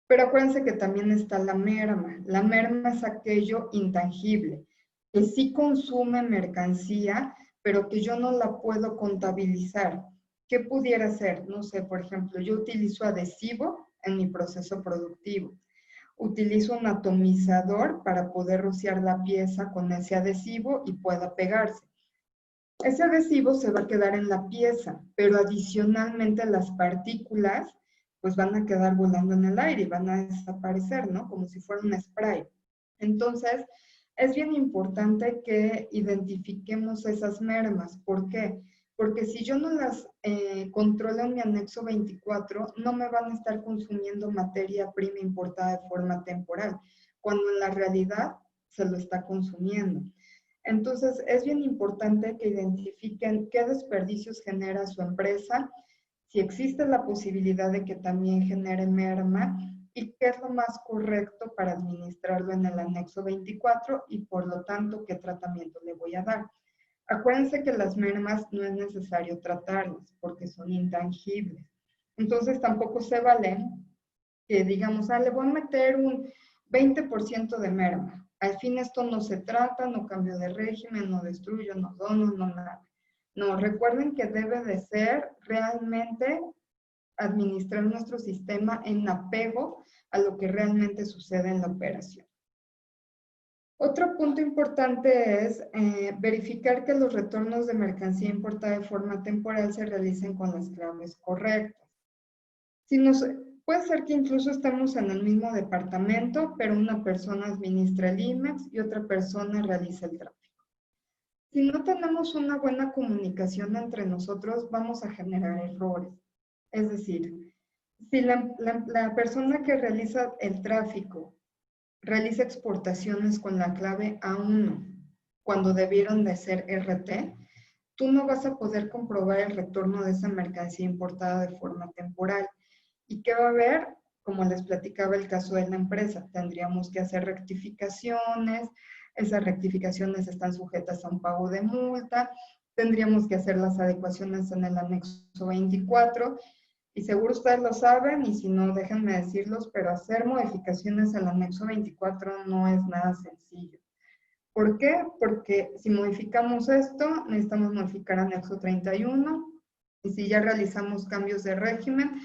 Pero acuérdense que también está la merma. La merma es aquello intangible, que sí consume mercancía, pero que yo no la puedo contabilizar. ¿Qué pudiera ser? No sé, por ejemplo, yo utilizo adhesivo en mi proceso productivo. Utilizo un atomizador para poder rociar la pieza con ese adhesivo y pueda pegarse. Ese adhesivo se va a quedar en la pieza, pero adicionalmente las partículas pues van a quedar volando en el aire y van a desaparecer, ¿no? Como si fuera un spray. Entonces, es bien importante que identifiquemos esas mermas. ¿Por qué? Porque si yo no las controlo en mi anexo 24, no me van a estar consumiendo materia prima importada de forma temporal, cuando en la realidad se lo está consumiendo. Entonces, es bien importante que identifiquen qué desperdicios genera su empresa, si existe la posibilidad de que también genere merma y qué es lo más correcto para administrarlo en el anexo 24 y por lo tanto qué tratamiento le voy a dar. Acuérdense que las mermas no es necesario tratarlas porque son intangibles. Entonces tampoco se vale que digamos, le voy a meter un 20% de merma. Al fin esto no se trata, no cambio de régimen, no destruyo, no dono, no nada. No, recuerden que debe de ser realmente administrar nuestro sistema en apego a lo que realmente sucede en la operación. Otro punto importante es verificar que los retornos de mercancía importada de forma temporal se realicen con las claves correctas. Puede ser que incluso estemos en el mismo departamento, pero una persona administra el IMEX y otra persona realiza el tráfico. Si no tenemos una buena comunicación entre nosotros, vamos a generar errores. Es decir, si la persona que realiza el tráfico realiza exportaciones con la clave A1 cuando debieron de ser RT, tú no vas a poder comprobar el retorno de esa mercancía importada de forma temporal. ¿Y qué va a haber? Como les platicaba el caso de la empresa, tendríamos que hacer rectificaciones, esas rectificaciones están sujetas a un pago de multa, tendríamos que hacer las adecuaciones en el anexo 24, y seguro ustedes lo saben, y si no, déjenme decirlos, pero hacer modificaciones al anexo 24 no es nada sencillo. ¿Por qué? Porque si modificamos esto, necesitamos modificar anexo 31, y si ya realizamos cambios de régimen,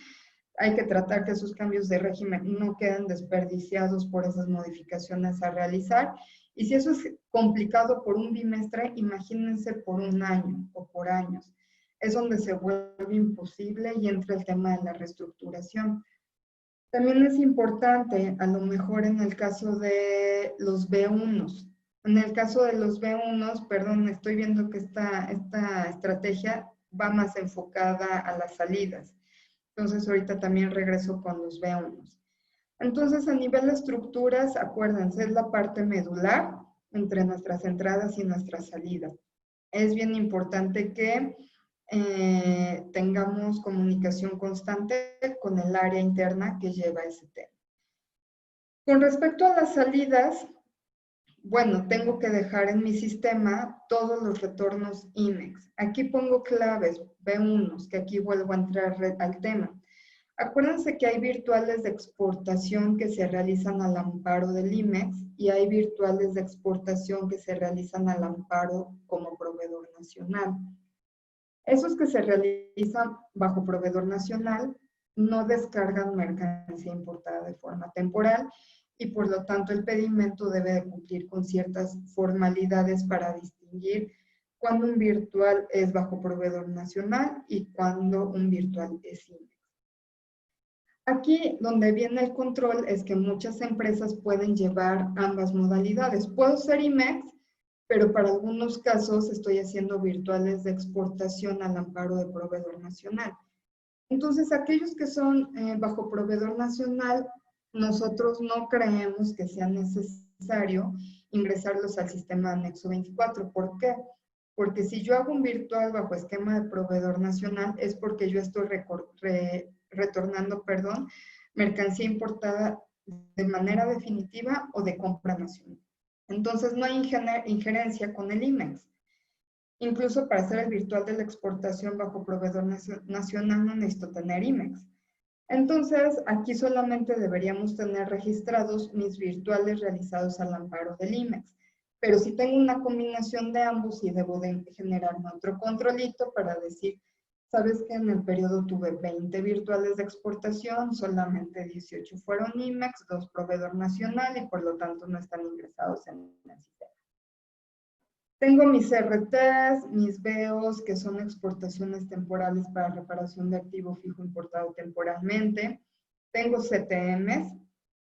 hay que tratar que esos cambios de régimen no queden desperdiciados por esas modificaciones a realizar. Y si eso es complicado por un bimestre, imagínense por un año o por años. Es donde se vuelve imposible y entra el tema de la reestructuración. También es importante, a lo mejor en el caso de los B1s. En el caso de los B1s, perdón, estoy viendo que esta estrategia va más enfocada a las salidas. Entonces, ahorita también regreso con los B1s. Entonces, a nivel de estructuras, acuérdense, es la parte medular entre nuestras entradas y nuestras salidas. Es bien importante que tengamos comunicación constante con el área interna que lleva ese tema. Con respecto a las salidas, bueno, tengo que dejar en mi sistema todos los retornos IMEX. Aquí pongo claves B1s, que aquí vuelvo a entrar al tema. Acuérdense que hay virtuales de exportación que se realizan al amparo del IMEX y hay virtuales de exportación que se realizan al amparo como proveedor nacional. Esos que se realizan bajo proveedor nacional no descargan mercancía importada de forma temporal y por lo tanto el pedimento debe de cumplir con ciertas formalidades para distinguir cuando un virtual es bajo proveedor nacional y cuando un virtual es IMEX. Aquí donde viene el control es que muchas empresas pueden llevar ambas modalidades. Puedo ser IMEX, pero para algunos casos estoy haciendo virtuales de exportación al amparo de proveedor nacional. Entonces, aquellos que son bajo proveedor nacional, nosotros no creemos que sea necesario ingresarlos al sistema anexo 24. ¿Por qué? Porque si yo hago un virtual bajo esquema de proveedor nacional, es porque yo estoy retornando, mercancía importada de manera definitiva o de compra nacional. Entonces, no hay injerencia con el IMEX. Incluso para hacer el virtual de la exportación bajo proveedor nacional no necesito tener IMEX. Entonces, aquí solamente deberíamos tener registrados mis virtuales realizados al amparo del IMEX. Pero si tengo una combinación de ambos, sí debo de generarme otro controlito para decir, ¿sabes que en el periodo tuve 20 virtuales de exportación, solamente 18 fueron IMEX, 2 proveedor nacional y por lo tanto no están ingresados en el sistema? Tengo mis RTs, mis BEOs, que son exportaciones temporales para reparación de activo fijo importado temporalmente. Tengo CTMs,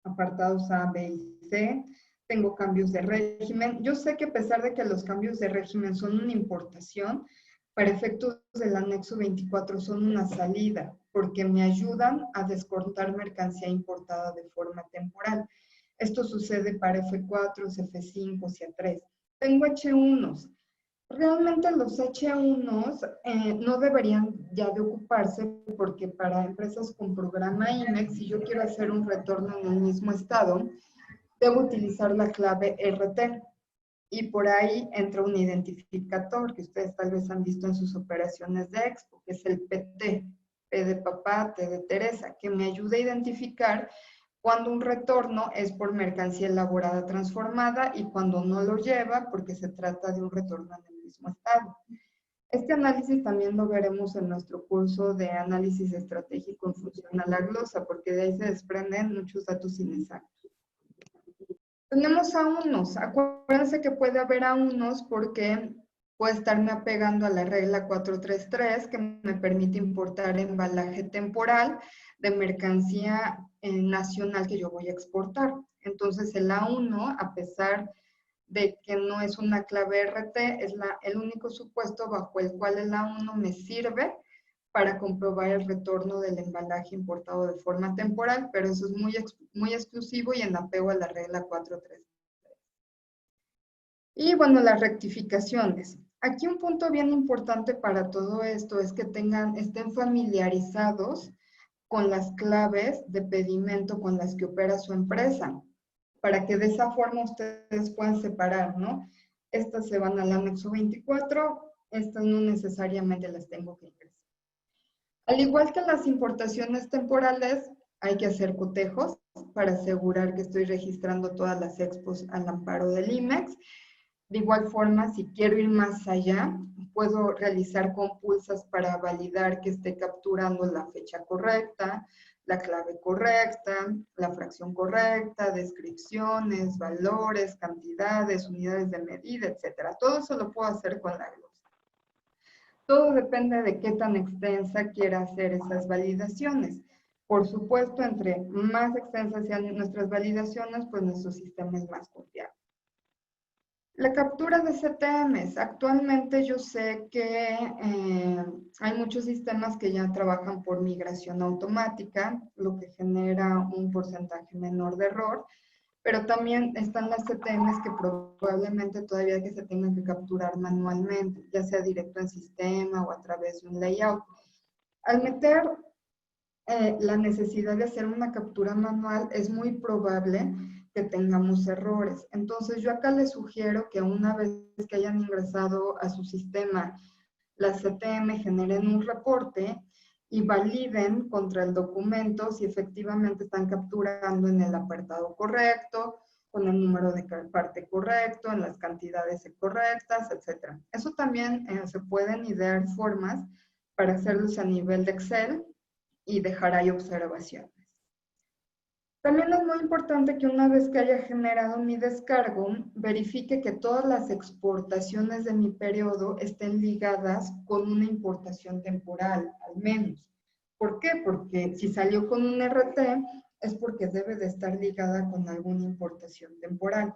apartados A, B y C. Tengo cambios de régimen. Yo sé que a pesar de que los cambios de régimen son una importación, para efectos del anexo 24 son una salida, porque me ayudan a descontar mercancía importada de forma temporal. Esto sucede para F4, F5, CA3. Tengo H1s. Realmente los H1s no deberían ya de ocuparse porque para empresas con programa IMEX, si yo quiero hacer un retorno en el mismo estado, debo utilizar la clave RT. Y por ahí entra un identificador que ustedes tal vez han visto en sus operaciones de Expo, que es el PT, P de papá, T de Teresa, que me ayuda a identificar cuando un retorno es por mercancía elaborada transformada y cuando no lo lleva porque se trata de un retorno en el mismo estado. Este análisis también lo veremos en nuestro curso de análisis estratégico en función a la glosa, porque de ahí se desprenden muchos datos inexactos. Tenemos A1s. Acuérdense que puede haber A1s porque puedo estarme apegando a la regla 433 que me permite importar embalaje temporal de mercancía nacional que yo voy a exportar. Entonces el A1, a pesar de que no es una clave RT, es el único supuesto bajo el cual el A1 me sirve para comprobar el retorno del embalaje importado de forma temporal, pero eso es muy exclusivo y en apego a la regla 433. Y bueno, las rectificaciones. Aquí un punto bien importante para todo esto es que estén familiarizados con las claves de pedimento con las que opera su empresa, para que de esa forma ustedes puedan separar, ¿no? Estas se van al anexo 24, estas no necesariamente las tengo que ingresar. Al igual que las importaciones temporales, hay que hacer cotejos para asegurar que estoy registrando todas las expos al amparo del IMEX. De igual forma, si quiero ir más allá, puedo realizar compulsas para validar que esté capturando la fecha correcta, la clave correcta, la fracción correcta, descripciones, valores, cantidades, unidades de medida, etc. Todo eso lo puedo hacer con la glosa. Todo depende de qué tan extensa quiera hacer esas validaciones. Por supuesto, entre más extensas sean nuestras validaciones, pues nuestro sistema es más confiable. La captura de CTMs. Actualmente yo sé que hay muchos sistemas que ya trabajan por migración automática, lo que genera un porcentaje menor de error, pero también están las CTMs que probablemente todavía que se tengan que capturar manualmente, ya sea directo en sistema o a través de un layout. Al meter la necesidad de hacer una captura manual, es muy probable que tengamos errores. Entonces, yo acá les sugiero que una vez que hayan ingresado a su sistema, las CTM generen un reporte y validen contra el documento si efectivamente están capturando en el apartado correcto, con el número de parte correcto, en las cantidades correctas, etc. Eso también se pueden idear formas para hacerlos a nivel de Excel y dejar ahí observaciones. También es muy importante que una vez que haya generado mi descargo, verifique que todas las exportaciones de mi periodo estén ligadas con una importación temporal, al menos. ¿Por qué? Porque si salió con un RT, es porque debe de estar ligada con alguna importación temporal.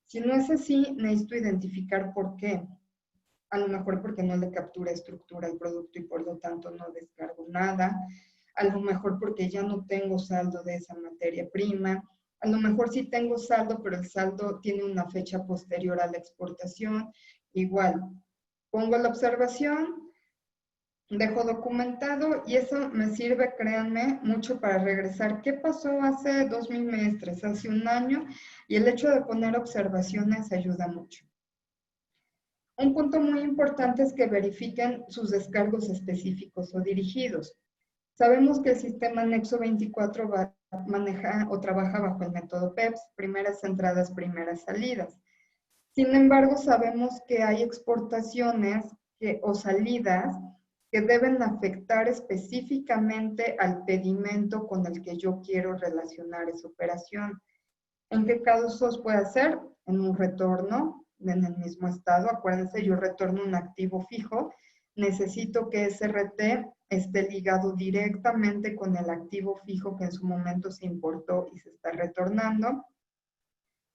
Si no es así, necesito identificar por qué. A lo mejor porque no le captura estructura al producto y por lo tanto no descargo nada. A lo mejor porque ya no tengo saldo de esa materia prima, a lo mejor sí tengo saldo, pero el saldo tiene una fecha posterior a la exportación. Igual, pongo la observación, dejo documentado y eso me sirve, créanme, mucho para regresar. ¿Qué pasó hace 2 bimestres, hace un año? Y el hecho de poner observaciones ayuda mucho. Un punto muy importante es que verifiquen sus descargos específicos o dirigidos. Sabemos que el sistema Nexo 24 maneja o trabaja bajo el método PEPS, primeras entradas, primeras salidas. Sin embargo, sabemos que hay exportaciones o salidas que deben afectar específicamente al pedimento con el que yo quiero relacionar esa operación. ¿En qué casos puede ser? En un retorno en el mismo estado. Acuérdense, yo retorno un activo fijo. Necesito que ese RT esté ligado directamente con el activo fijo que en su momento se importó y se está retornando.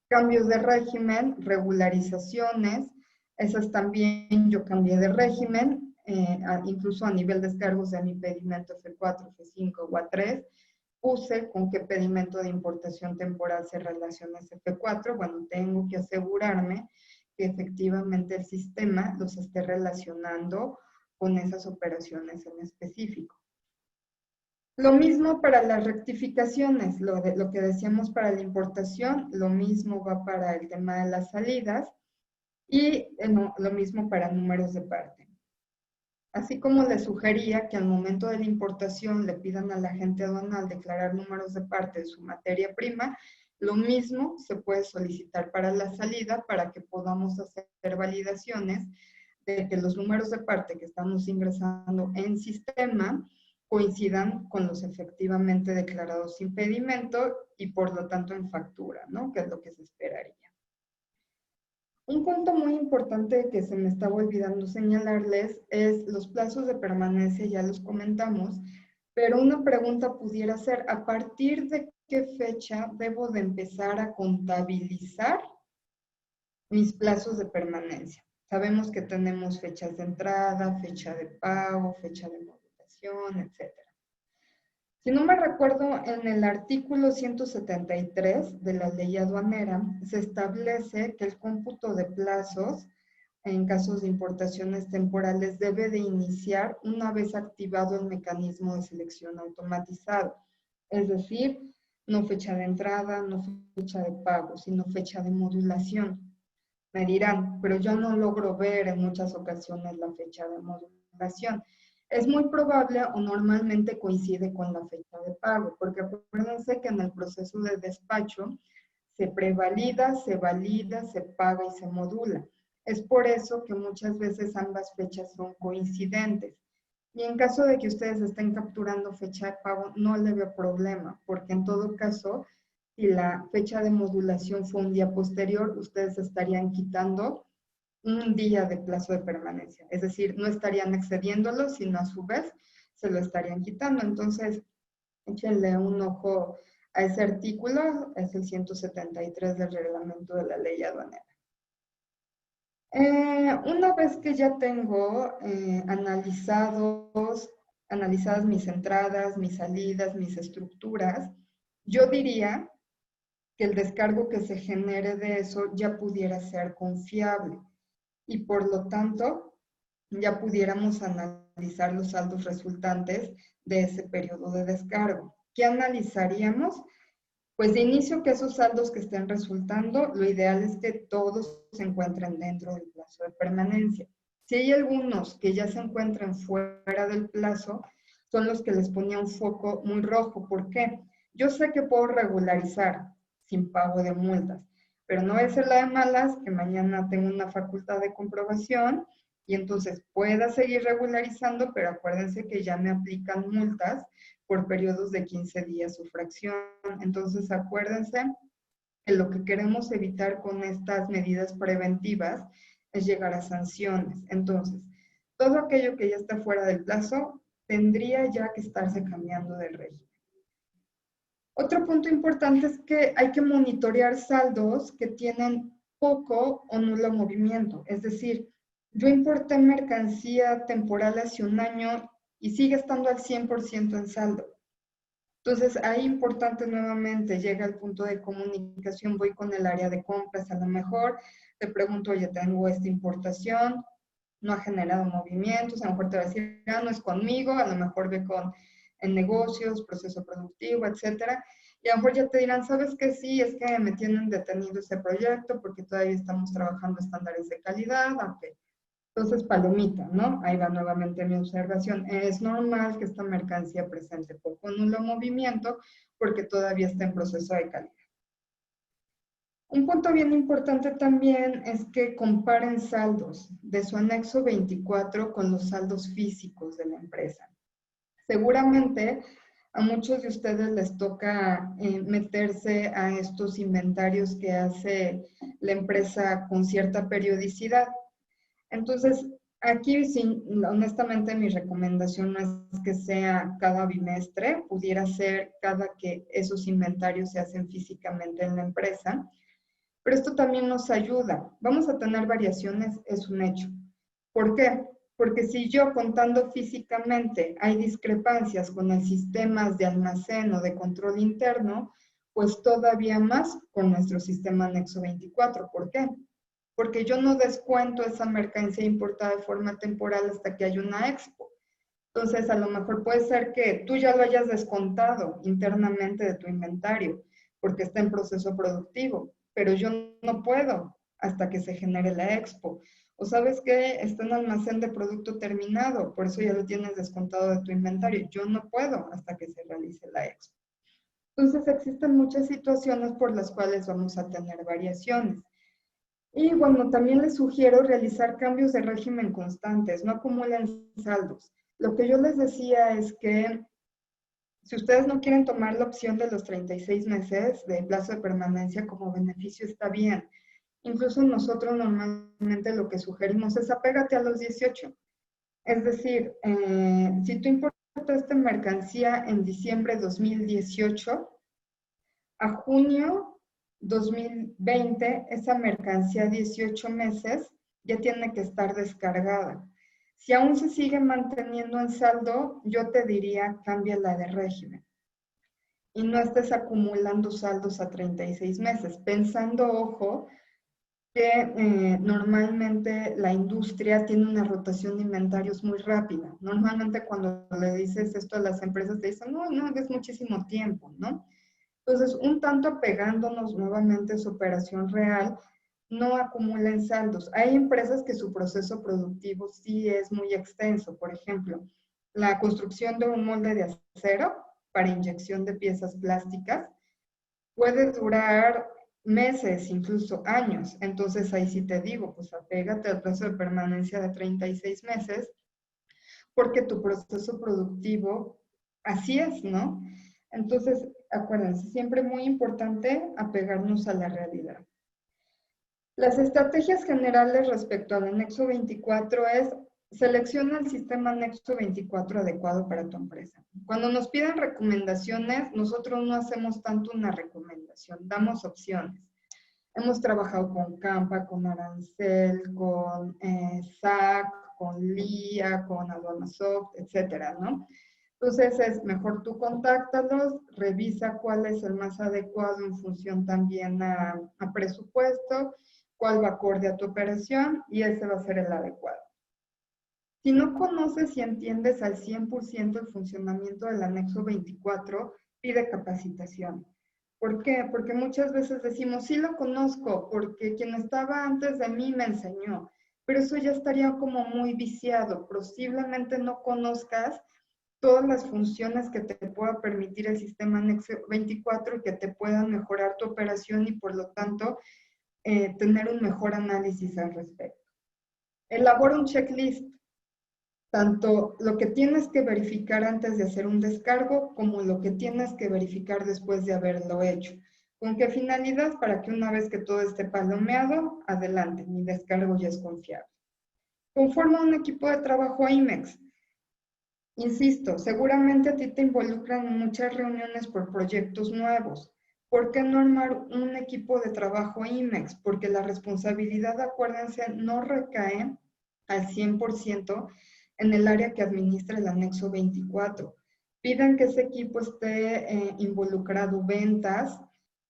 Cambios de régimen, regularizaciones. Esas también yo cambié de régimen, incluso a nivel de descargos de mi pedimento F4, F5 o A3. Puse con qué pedimento de importación temporal se relaciona ese F4. Bueno, tengo que asegurarme que efectivamente el sistema los esté relacionando con esas operaciones en específico. Lo mismo para las rectificaciones, lo que decíamos para la importación, lo mismo va para el tema de las salidas y lo mismo para números de parte. Así como les sugería que al momento de la importación le pidan al agente aduanal declarar números de parte de su materia prima, lo mismo se puede solicitar para la salida para que podamos hacer validaciones de que los números de parte que estamos ingresando en sistema coincidan con los efectivamente declarados sin pedimento y por lo tanto en factura, ¿no? Que es lo que se esperaría. Un punto muy importante que se me estaba olvidando señalarles es los plazos de permanencia, ya los comentamos, Pero una pregunta pudiera ser, ¿a partir de qué fecha debo de empezar a contabilizar mis plazos de permanencia? Sabemos que tenemos fechas de entrada, fecha de pago, fecha de modulación, etc. Si no me recuerdo, en el artículo 173 de la ley aduanera se establece que el cómputo de plazos en casos de importaciones temporales debe de iniciar una vez activado el mecanismo de selección automatizado. Es decir, no fecha de entrada, no fecha de pago, sino fecha de modulación. Me dirán, pero yo no logro ver en muchas ocasiones la fecha de modulación. Es muy probable o normalmente coincide con la fecha de pago, porque acuérdense que en el proceso de despacho se prevalida, se valida, se paga y se modula. Es por eso que muchas veces ambas fechas son coincidentes. Y en caso de que ustedes estén capturando fecha de pago, no le veo problema, porque en todo caso, si la fecha de modulación fue un día posterior, ustedes estarían quitando un día de plazo de permanencia. Es decir, no estarían excediéndolo, sino a su vez se lo estarían quitando. Entonces, échenle un ojo a ese artículo, es el 173 del reglamento de la ley aduanera. Una vez que ya tengo analizadas mis entradas, mis salidas, mis estructuras, yo diría que el descargo que se genere de eso ya pudiera ser confiable y por lo tanto ya pudiéramos analizar los saldos resultantes de ese periodo de descargo. ¿Qué analizaríamos? Pues de inicio que esos saldos que estén resultando, lo ideal es que todos se encuentren dentro del plazo de permanencia. Si hay algunos que ya se encuentran fuera del plazo, son los que les ponía un foco muy rojo. ¿Por qué? Yo sé que puedo regularizar sin pago de multas, pero no es la de malas que mañana tengo una facultad de comprobación y entonces pueda seguir regularizando, pero acuérdense que ya me aplican multas por periodos de 15 días su fracción. Entonces, acuérdense que lo que queremos evitar con estas medidas preventivas es llegar a sanciones. Entonces, todo aquello que ya está fuera del plazo tendría ya que estarse cambiando del régimen. Otro punto importante es que hay que monitorear saldos que tienen poco o nulo movimiento. Es decir, yo importé mercancía temporal hace un año y sigue estando al 100% en saldo. Entonces, ahí importante nuevamente, llega el punto de comunicación, voy con el área de compras, a lo mejor te pregunto, oye, tengo esta importación, no ha generado movimientos, a lo mejor te va a decir, no es conmigo, a lo mejor ve en negocios, proceso productivo, etcétera, y a lo mejor ya te dirán, ¿sabes qué? Sí, es que me tienen detenido ese proyecto porque todavía estamos trabajando estándares de calidad, aunque entonces, palomita, ¿no? Ahí va nuevamente mi observación. Es normal que esta mercancía presente poco nulo movimiento porque todavía está en proceso de calidad. Un punto bien importante también es que comparen saldos de su anexo 24 con los saldos físicos de la empresa. Seguramente a muchos de ustedes les toca meterse a estos inventarios que hace la empresa con cierta periodicidad. Entonces, aquí sí, honestamente mi recomendación no es que sea cada bimestre, pudiera ser cada que esos inventarios se hacen físicamente en la empresa, pero esto también nos ayuda. Vamos a tener variaciones, es un hecho. ¿Por qué? Porque si yo contando físicamente hay discrepancias con el sistema de almacén o de control interno, pues todavía más con nuestro sistema anexo 24. ¿Por qué? Porque yo no descuento esa mercancía importada de forma temporal hasta que haya una expo. Entonces, a lo mejor puede ser que tú ya lo hayas descontado internamente de tu inventario, porque está en proceso productivo, pero yo no puedo hasta que se genere la expo. O sabes que está en almacén de producto terminado, por eso ya lo tienes descontado de tu inventario. Yo no puedo hasta que se realice la expo. Entonces, existen muchas situaciones por las cuales vamos a tener variaciones. Y bueno, también les sugiero realizar cambios de régimen constantes, no acumulen saldos. Lo que yo les decía es que si ustedes no quieren tomar la opción de los 36 meses de plazo de permanencia como beneficio, está bien. Incluso nosotros normalmente lo que sugerimos es apégate a los 18. Es decir, si tú importas esta mercancía en diciembre de 2018, a junio 2020, esa mercancía 18 meses ya tiene que estar descargada. Si aún se sigue manteniendo en saldo, yo te diría, cámbiala de régimen. Y no estés acumulando saldos a 36 meses, pensando, ojo, que normalmente la industria tiene una rotación de inventarios muy rápida. Normalmente cuando le dices esto a las empresas te dicen, no, no, es muchísimo tiempo, ¿no? Entonces, un tanto apegándonos nuevamente a su operación real, no acumulen saldos. Hay empresas que su proceso productivo sí es muy extenso. Por ejemplo, la construcción de un molde de acero para inyección de piezas plásticas puede durar meses, incluso años. Entonces, ahí sí te digo, pues apégate al plazo de permanencia de 36 meses, porque tu proceso productivo así es, ¿no? Entonces, acuérdense, siempre muy importante apegarnos a la realidad. Las estrategias generales respecto al anexo 24 es selecciona el sistema anexo 24 adecuado para tu empresa. Cuando nos piden recomendaciones, nosotros no hacemos tanto una recomendación, damos opciones. Hemos trabajado con Campa, con Arancel, con SAC, con LIA, con Aduanasoft, etcétera, ¿no? Entonces es mejor tú contáctalos, revisa cuál es el más adecuado en función también a presupuesto, cuál va acorde a tu operación y ese va a ser el adecuado. Si no conoces y entiendes al 100% el funcionamiento del anexo 24, pide capacitación. ¿Por qué? Porque muchas veces decimos, sí lo conozco, porque quien estaba antes de mí me enseñó, pero eso ya estaría como muy viciado. Posiblemente no conozcas todas las funciones que te pueda permitir el sistema anexo 24 y que te puedan mejorar tu operación y por lo tanto tener un mejor análisis al respecto. Elabora un checklist, tanto lo que tienes que verificar antes de hacer un descargo como lo que tienes que verificar después de haberlo hecho. ¿Con qué finalidad? Para que una vez que todo esté palomeado, adelante, mi descargo ya es confiable. Conforma un equipo de trabajo IMEX. Insisto, seguramente a ti te involucran en muchas reuniones por proyectos nuevos. ¿Por qué no armar un equipo de trabajo IMEX? Porque la responsabilidad, acuérdense, no recae al 100% en el área que administra el anexo 24. Pidan que ese equipo esté involucrado ventas,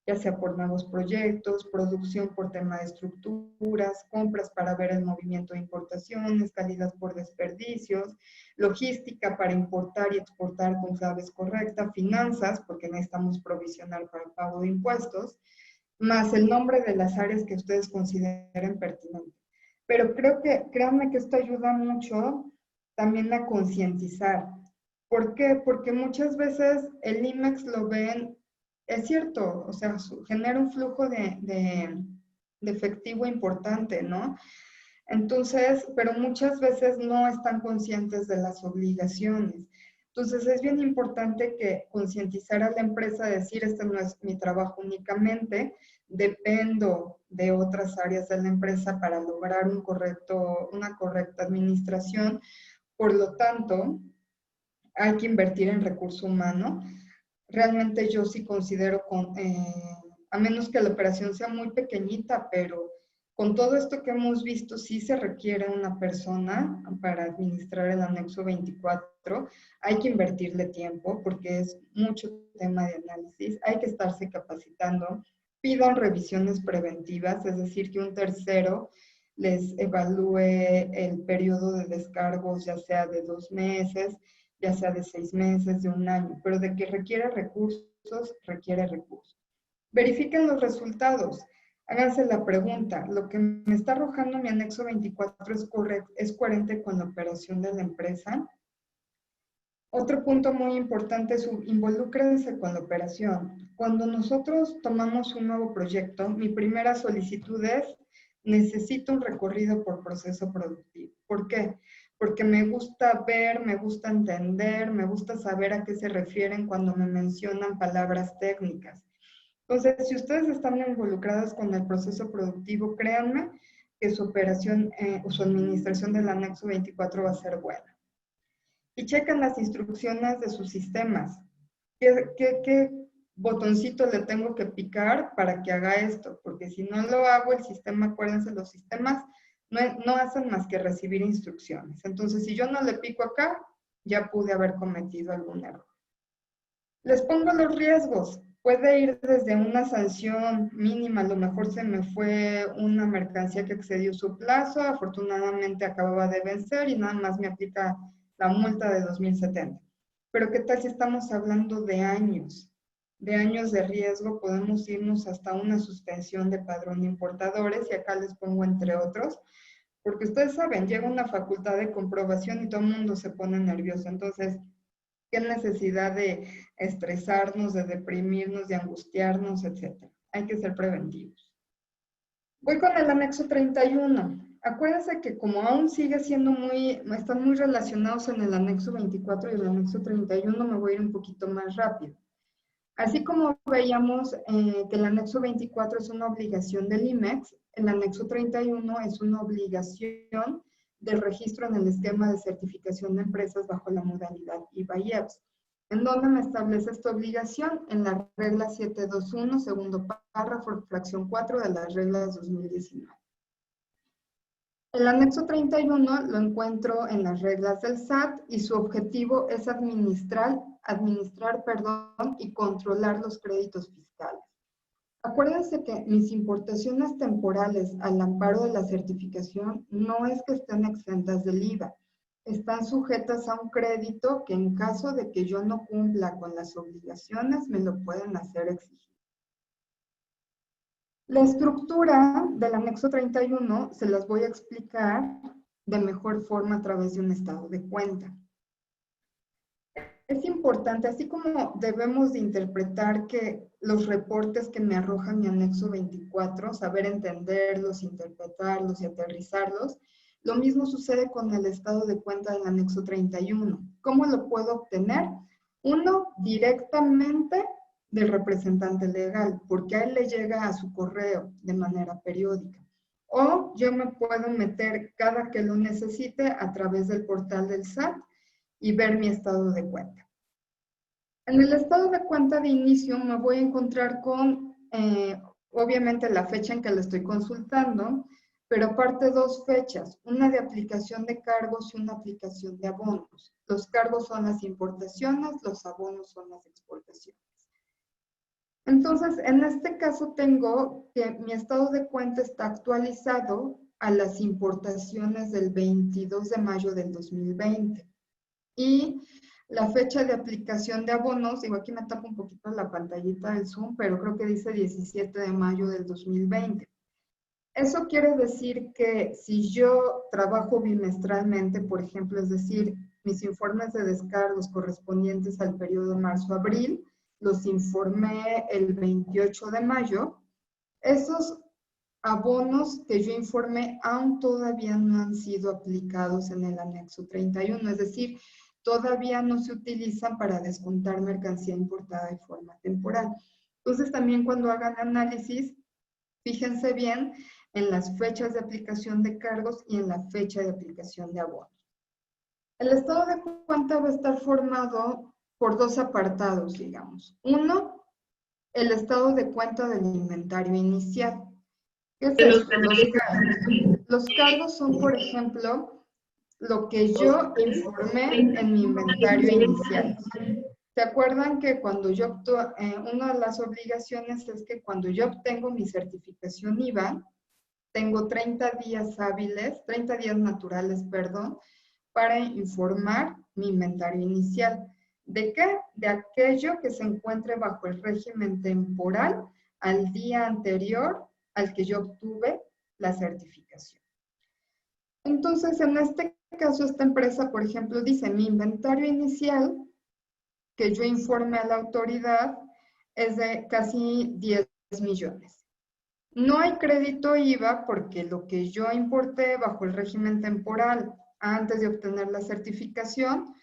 ya sea por nuevos proyectos, producción por tema de estructuras, compras para ver el movimiento de importaciones, calidad por desperdicios, logística para importar y exportar con claves correctas, finanzas, porque necesitamos provisionar para el pago de impuestos, más el nombre de las áreas que ustedes consideren pertinentes. Pero créanme que esto ayuda mucho también a concientizar. ¿Por qué? Porque muchas veces el IMEX lo ven, es cierto, o sea, genera un flujo de efectivo importante, ¿no? Entonces, pero muchas veces no están conscientes de las obligaciones. Entonces, es bien importante que concientizar a la empresa, decir, este no es mi trabajo únicamente, dependo de otras áreas de la empresa para lograr una correcta administración. Por lo tanto, hay que invertir en recurso humano. Realmente yo sí considero, a menos que la operación sea muy pequeñita, pero con todo esto que hemos visto, sí se requiere una persona para administrar el anexo 24. Hay que invertirle tiempo porque es mucho tema de análisis. Hay que estarse capacitando. Pidan revisiones preventivas, es decir, que un tercero les evalúe el periodo de descargos, ya sea de 2 meses, ya sea de 6 meses, de un año, pero de que requiere recursos, requiere recursos. Verifiquen los resultados. Háganse la pregunta, ¿lo que me está arrojando mi anexo 24 es coherente con la operación de la empresa? Otro punto muy importante es involúcrense con la operación. Cuando nosotros tomamos un nuevo proyecto, mi primera solicitud es, necesito un recorrido por proceso productivo. ¿Por qué? Porque me gusta ver, me gusta entender, me gusta saber a qué se refieren cuando me mencionan palabras técnicas. Entonces, si ustedes están involucrados con el proceso productivo, créanme que su operación o su administración del anexo 24 va a ser buena. y chequen las instrucciones de sus sistemas. ¿Qué botoncito le tengo que picar para que haga esto? Porque si no lo hago, el sistema, acuérdense, los sistemas no hacen más que recibir instrucciones. Entonces, si yo no le pico acá, ya pude haber cometido algún error. Les pongo los riesgos. Puede ir desde una sanción mínima, a lo mejor se me fue una mercancía que excedió su plazo, afortunadamente acababa de vencer y nada más me aplica la multa de 2070. Pero ¿qué tal si estamos hablando de años? De años de riesgo, podemos irnos hasta una suspensión de padrón de importadores, y acá les pongo entre otros, porque ustedes saben, llega una facultad de comprobación y todo el mundo se pone nervioso. Entonces, ¿qué necesidad de estresarnos, de deprimirnos, de angustiarnos, etcétera? Hay que ser preventivos. Voy con el anexo 31. Acuérdense que como aún sigue siendo están muy relacionados en el anexo 24 y el anexo 31, me voy a ir un poquito más rápido. Así como veíamos que el anexo 24 es una obligación del IMEX, el anexo 31 es una obligación del registro en el esquema de certificación de empresas bajo la modalidad IVA-IEPS. ¿En dónde me establece esta obligación? En la regla 721, segundo párrafo, fracción 4 de las reglas 2019. El anexo 31 lo encuentro en las reglas del SAT y su objetivo es administrar y controlar los créditos fiscales. Acuérdense que mis importaciones temporales al amparo de la certificación no es que estén exentas del IVA, están sujetas a un crédito que en caso de que yo no cumpla con las obligaciones me lo pueden hacer exigir. La estructura del anexo 31 se las voy a explicar de mejor forma a través de un estado de cuenta. Es importante, así como debemos de interpretar que los reportes que me arroja mi anexo 24, saber entenderlos, interpretarlos y aterrizarlos, lo mismo sucede con el estado de cuenta del anexo 31. ¿Cómo lo puedo obtener? Uno, directamente del representante legal, porque a él le llega a su correo de manera periódica. O yo me puedo meter cada que lo necesite a través del portal del SAT y ver mi estado de cuenta. En el estado de cuenta de inicio me voy a encontrar con, obviamente, la fecha en que lo estoy consultando, pero aparte dos fechas, una de aplicación de cargos y una aplicación de abonos. Los cargos son las importaciones, los abonos son las exportaciones. Entonces, en este caso tengo que mi estado de cuenta está actualizado a las importaciones del 22 de mayo del 2020. Y la fecha de aplicación de abonos, digo, aquí me tapa un poquito la pantallita del Zoom, pero creo que dice 17 de mayo del 2020. Eso quiere decir que si yo trabajo bimestralmente, por ejemplo, es decir, mis informes de descargos correspondientes al periodo marzo-abril, los informé el 28 de mayo, esos abonos que yo informé aún todavía no han sido aplicados en el anexo 31, es decir, todavía no se utilizan para descontar mercancía importada de forma temporal. Entonces, también cuando hagan análisis, fíjense bien en las fechas de aplicación de cargos y en la fecha de aplicación de abonos. El estado de cuenta va a estar formado por dos apartados, digamos. Uno, el estado de cuenta del inventario inicial. ¿Qué es esto? Los cargos son, por ejemplo, lo que yo informé en mi inventario inicial. ¿Se acuerdan que cuando yo una de las obligaciones es que cuando yo obtengo mi certificación IVA, tengo 30 días hábiles, 30 días naturales, perdón, para informar mi inventario inicial? ¿De qué? De aquello que se encuentre bajo el régimen temporal al día anterior al que yo obtuve la certificación. Entonces, en este caso, esta empresa, por ejemplo, dice, mi inventario inicial que yo informe a la autoridad es de casi 10 millones. No hay crédito IVA porque lo que yo importé bajo el régimen temporal antes de obtener la certificación,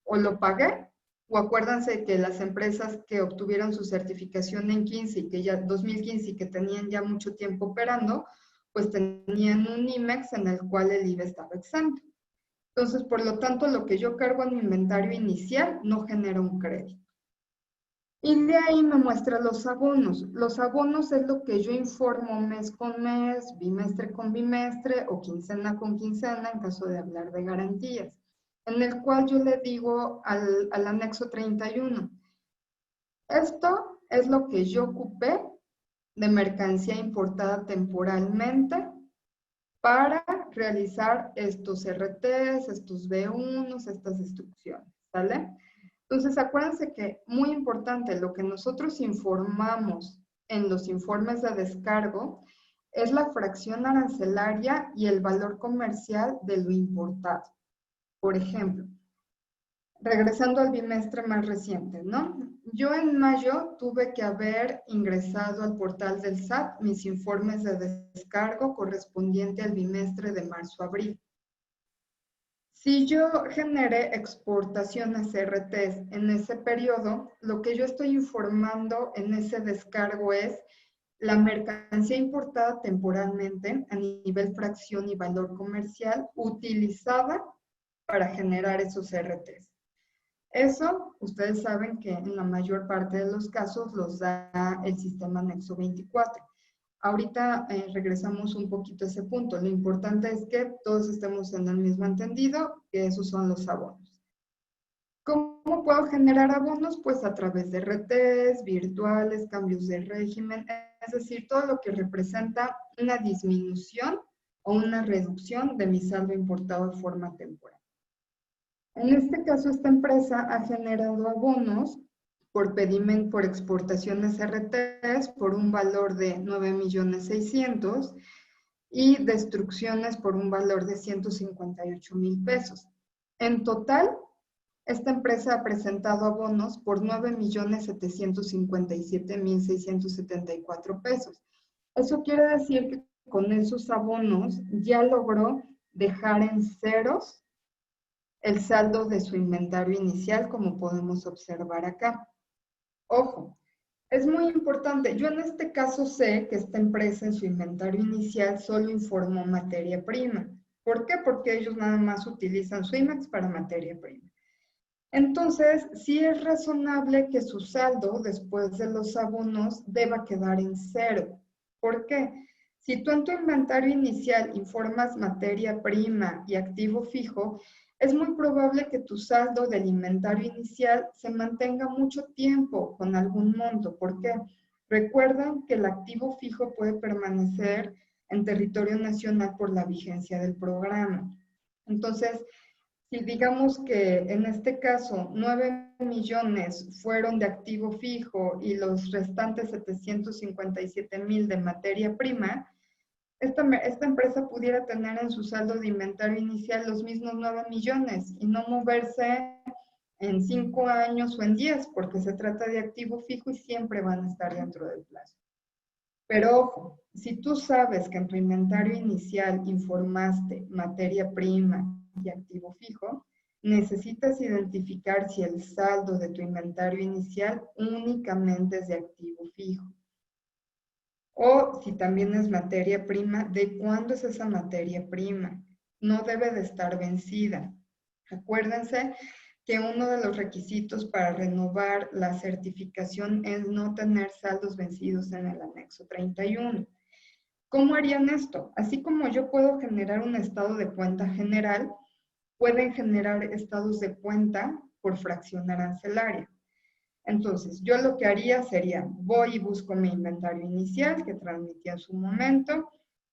o lo pagué, o acuérdense que las empresas que obtuvieron su certificación en 15 y que ya 2015 y que tenían ya mucho tiempo operando, pues tenían un IMEX en el cual el IVA estaba exento. Entonces, por lo tanto, lo que yo cargo en mi inventario inicial no genera un crédito. Y de ahí me muestra los abonos. Los abonos es lo que yo informo mes con mes, bimestre con bimestre o quincena con quincena en caso de hablar de garantías, en el cual yo le digo al anexo 31, esto es lo que yo ocupé de mercancía importada temporalmente para realizar estos RTs, estos B1s, estas destrucciones, ¿sale? Entonces, acuérdense que, muy importante, lo que nosotros informamos en los informes de descargo es la fracción arancelaria y el valor comercial de lo importado. Por ejemplo, regresando al bimestre más reciente, ¿no? Yo en mayo tuve que haber ingresado al portal del SAT mis informes de descargo correspondiente al bimestre de marzo-abril. Si yo generé exportaciones RTs en ese periodo, lo que yo estoy informando en ese descargo es la mercancía importada temporalmente a nivel fracción y valor comercial utilizada para generar esos RTs. Eso, ustedes saben que en la mayor parte de los casos los da el sistema anexo 24. Ahorita regresamos un poquito a ese punto. Lo importante es que todos estemos en el mismo entendido, que esos son los abonos. ¿Cómo puedo generar abonos? Pues a través de RTs, virtuales, cambios de régimen, es decir, todo lo que representa una disminución o una reducción de mi saldo importado de forma temporal. En este caso, esta empresa ha generado abonos por exportaciones RTs por un valor de 9,600,000 y destrucciones por un valor de 158,000 pesos. En total, esta empresa ha presentado abonos por 9,757,674 pesos. Eso quiere decir que con esos abonos ya logró dejar en ceros el saldo de su inventario inicial, como podemos observar acá. Ojo, es muy importante. Yo en este caso sé que esta empresa en su inventario inicial solo informó materia prima. ¿Por qué? Porque ellos nada más utilizan Swimex para materia prima. Entonces, sí es razonable que su saldo después de los abonos deba quedar en cero. ¿Por qué? Si tú en tu inventario inicial informas materia prima y activo fijo, es muy probable que tu saldo del inventario inicial se mantenga mucho tiempo con algún monto. ¿Por qué? Recuerden que el activo fijo puede permanecer en territorio nacional por la vigencia del programa. Entonces, si digamos que en este caso 9 millones fueron de activo fijo y los restantes 757,000 de materia prima, esta empresa pudiera tener en su saldo de inventario inicial los mismos 9 millones y no moverse en 5 años o en 10, porque se trata de activo fijo y siempre van a estar dentro del plazo. Pero ojo, si tú sabes que en tu inventario inicial informaste materia prima y activo fijo, necesitas identificar si el saldo de tu inventario inicial únicamente es de activo fijo. O si también es materia prima, ¿de cuándo es esa materia prima? No debe de estar vencida. Acuérdense que uno de los requisitos para renovar la certificación es no tener saldos vencidos en el anexo 31. ¿Cómo harían esto? Así como yo puedo generar un estado de cuenta general, pueden generar estados de cuenta por fracción arancelaria. Entonces, yo lo que haría sería, voy y busco mi inventario inicial que transmití en su momento,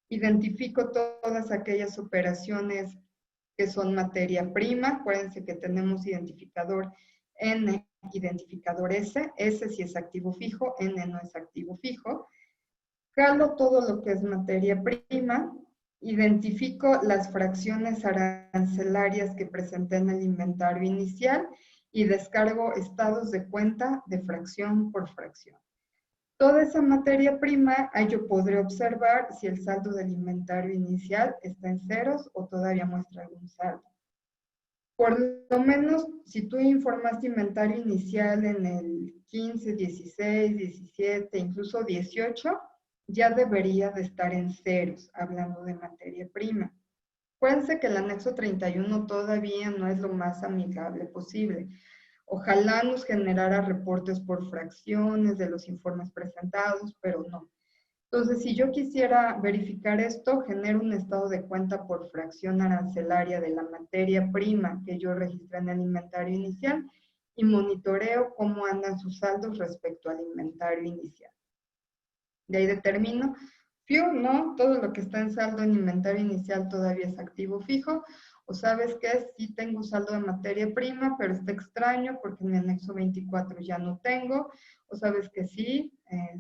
identifico todas aquellas operaciones que son materia prima. Acuérdense que tenemos identificador N, identificador S. S si es activo fijo, N no es activo fijo. Jalo todo lo que es materia prima, identifico las fracciones arancelarias que presenté en el inventario inicial y descargo estados de cuenta de fracción por fracción. Toda esa materia prima, ahí yo podré observar si el saldo del inventario inicial está en ceros o todavía muestra algún saldo. Por lo menos, si tú informaste inventario inicial en el 15, 16, 17, incluso 18, ya debería de estar en ceros, hablando de materia prima. Acuérdense que el anexo 31 todavía no es lo más amigable posible. Ojalá nos generara reportes por fracciones de los informes presentados, pero no. Entonces, si yo quisiera verificar esto, genero un estado de cuenta por fracción arancelaria de la materia prima que yo registré en el inventario inicial y monitoreo cómo andan sus saldos respecto al inventario inicial. De ahí determino, no, todo lo que está en saldo en inventario inicial todavía es activo fijo, o sabes que sí tengo saldo de materia prima, pero está extraño porque en mi anexo 24 ya no tengo, o sabes que sí,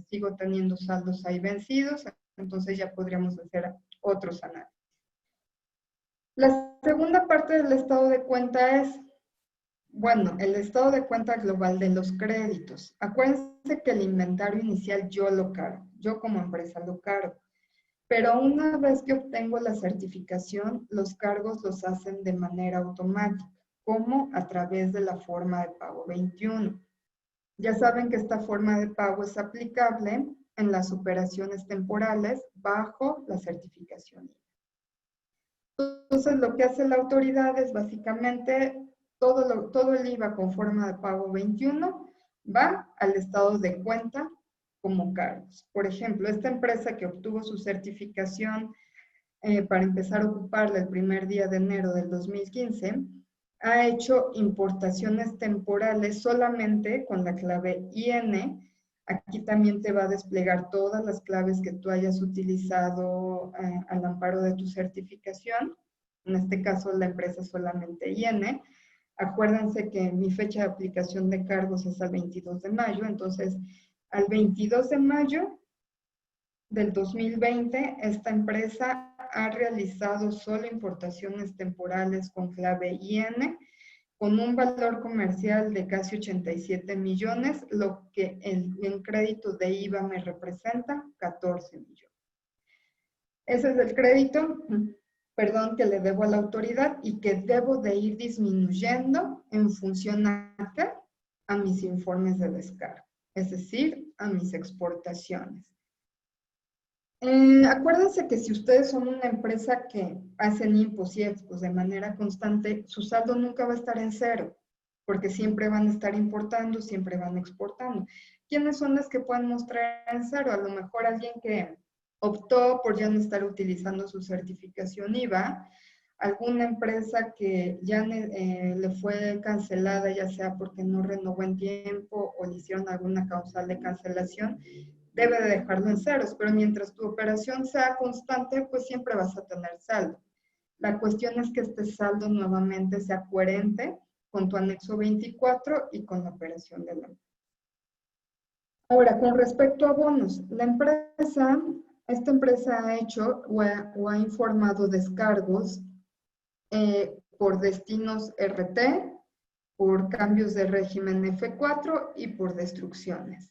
sigo teniendo saldos ahí vencidos, entonces ya podríamos hacer otros análisis. La segunda parte del estado de cuenta es, bueno, el estado de cuenta global de los créditos. Acuérdense que el inventario inicial yo lo cargo, yo como empresa lo cargo. Pero una vez que obtengo la certificación, los cargos los hacen de manera automática, como a través de la forma de pago 21. Ya saben que esta forma de pago es aplicable en las operaciones temporales bajo la certificación. Entonces, lo que hace la autoridad es básicamente todo el IVA con forma de pago 21 va al estado de cuenta como cargos. Por ejemplo, esta empresa que obtuvo su certificación para empezar a ocuparla el primer día de enero del 2015, ha hecho importaciones temporales solamente con la clave IN. Aquí también te va a desplegar todas las claves que tú hayas utilizado al amparo de tu certificación. En este caso, la empresa solamente IN. Acuérdense que mi fecha de aplicación de cargos es al 22 de mayo, entonces al 22 de mayo del 2020, esta empresa ha realizado solo importaciones temporales con clave IN, con un valor comercial de casi 87 millones, lo que en crédito de IVA me representa 14 millones. Ese es el crédito, perdón, que le debo a la autoridad y que debo de ir disminuyendo en función a mis informes de descargo, es decir, a mis exportaciones. Acuérdense que si ustedes son una empresa que hacen impos y expos de manera constante, su saldo nunca va a estar en cero, porque siempre van a estar importando, siempre van exportando. ¿Quiénes son las que pueden mostrar en cero? A lo mejor alguien que optó por ya no estar utilizando su certificación IVA, alguna empresa que ya le fue cancelada, ya sea porque no renovó en tiempo o le hicieron alguna causal de cancelación, debe de dejarlo en ceros, pero mientras tu operación sea constante, pues siempre vas a tener saldo. La cuestión es que este saldo nuevamente sea coherente con tu anexo 24 y con la operación de la empresa. Ahora, con respecto a bonos, esta empresa ha hecho o ha informado descargos por destinos RT, por cambios de régimen F4 y por destrucciones.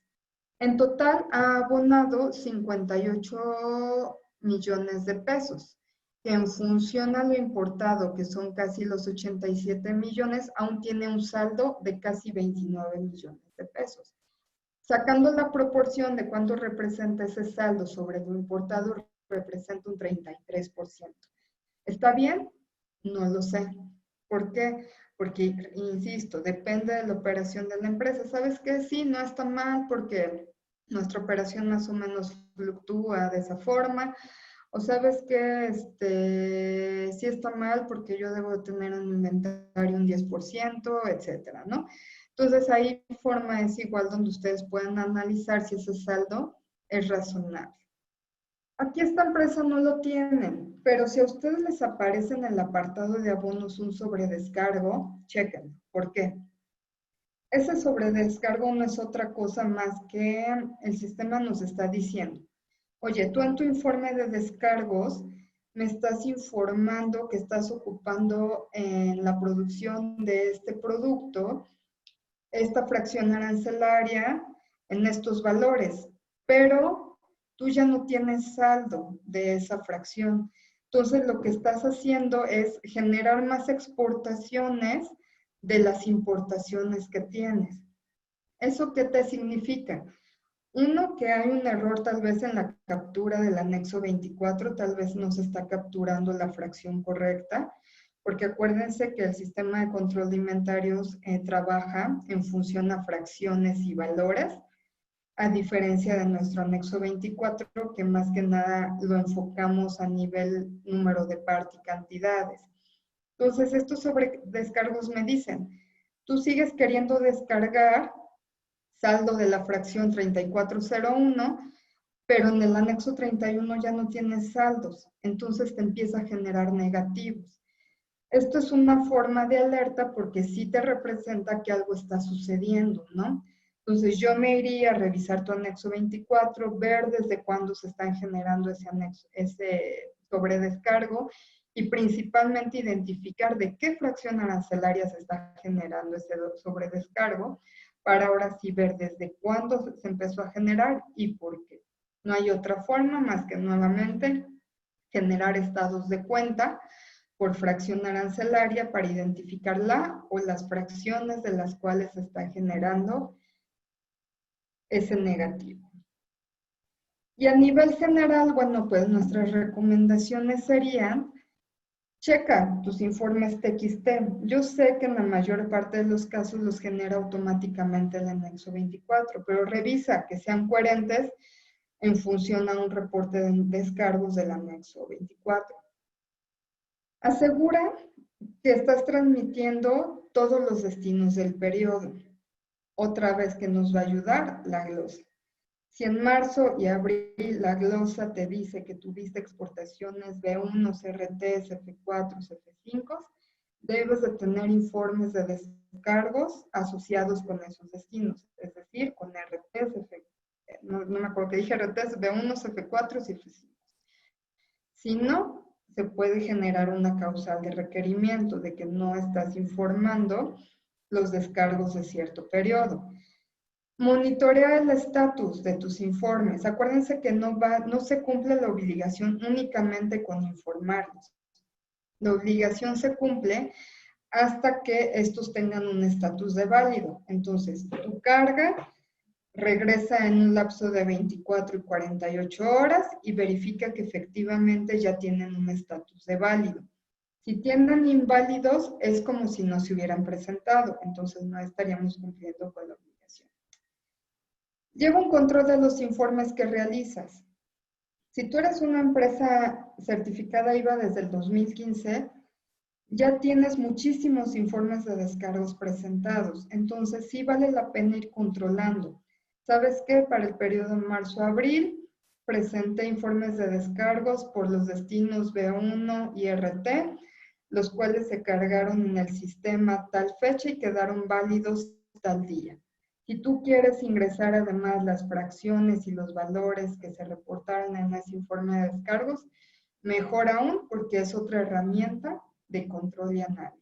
En total ha abonado 58 millones de pesos, que en función a lo importado, que son casi los 87 millones, aún tiene un saldo de casi 29 millones de pesos. Sacando la proporción de cuánto representa ese saldo sobre lo importado, representa un 33%. ¿Está bien? No lo sé. ¿Por qué? Porque, insisto, depende de la operación de la empresa. ¿Sabes qué? Sí, no está mal porque nuestra operación más o menos fluctúa de esa forma. O sabes que sí está mal porque yo debo tener en inventario un 10%, etcétera, ¿no? Entonces ahí forma es igual donde ustedes pueden analizar si ese saldo es razonable. Aquí esta empresa no lo tienen, pero si a ustedes les aparece en el apartado de abonos un sobredescargo, chequen. ¿Por qué? Ese sobredescargo no es otra cosa más que el sistema nos está diciendo. Oye, tú en tu informe de descargos me estás informando que estás ocupando en la producción de este producto esta fracción arancelaria en estos valores, pero tú ya no tienes saldo de esa fracción. Entonces, lo que estás haciendo es generar más exportaciones de las importaciones que tienes. ¿Eso qué te significa? Uno, que hay un error tal vez en la captura del anexo 24, tal vez no se está capturando la fracción correcta, porque acuérdense que el sistema de control de inventarios trabaja en función a fracciones y valores, a diferencia de nuestro anexo 24, que más que nada lo enfocamos a nivel número de parte y cantidades. Entonces, estos sobredescargos me dicen, tú sigues queriendo descargar saldo de la fracción 3401, pero en el anexo 31 ya no tienes saldos, entonces te empieza a generar negativos. Esto es una forma de alerta porque sí te representa que algo está sucediendo, ¿no? Entonces yo me iría a revisar tu anexo 24, ver desde cuándo se están generando ese sobredescargo y principalmente identificar de qué fracción arancelaria se está generando ese sobredescargo para ahora sí ver desde cuándo se empezó a generar y por qué. No hay otra forma más que nuevamente generar estados de cuenta por fracción arancelaria para identificar la o las fracciones de las cuales se está generando ese negativo. Y a nivel general, bueno, pues nuestras recomendaciones serían, checa tus informes TXT. Yo sé que en la mayor parte de los casos los genera automáticamente el anexo 24, pero revisa que sean coherentes en función a un reporte de descargos del anexo 24. Asegura que estás transmitiendo todos los destinos del periodo. Otra vez que nos va a ayudar la glosa. Si en marzo y abril la glosa te dice que tuviste exportaciones B1, CRTs, F4, F5, debes de tener informes de descargos asociados con esos destinos, es decir, con RTs, no me acuerdo que dije RTs, B1, F4 y F5. Si no, se puede generar una causal de requerimiento de que no estás informando los descargos de cierto periodo. Monitorea el estatus de tus informes. Acuérdense que no se cumple la obligación únicamente con informarlos. La obligación se cumple hasta que estos tengan un estatus de válido. Entonces, tu carga regresa en un lapso de 24 y 48 horas y verifica que efectivamente ya tienen un estatus de válido. Si tienen inválidos, es como si no se hubieran presentado, entonces no estaríamos cumpliendo con la obligación. Lleva un control de los informes que realizas. Si tú eres una empresa certificada IVA desde el 2015, ya tienes muchísimos informes de descargos presentados, entonces sí vale la pena ir controlando. ¿Sabes qué? Para el periodo marzo-abril presenté informes de descargos por los destinos B1 y RT, los cuales se cargaron en el sistema tal fecha y quedaron válidos tal día. Si tú quieres ingresar además las fracciones y los valores que se reportaron en ese informe de descargos, mejor aún porque es otra herramienta de control y análisis.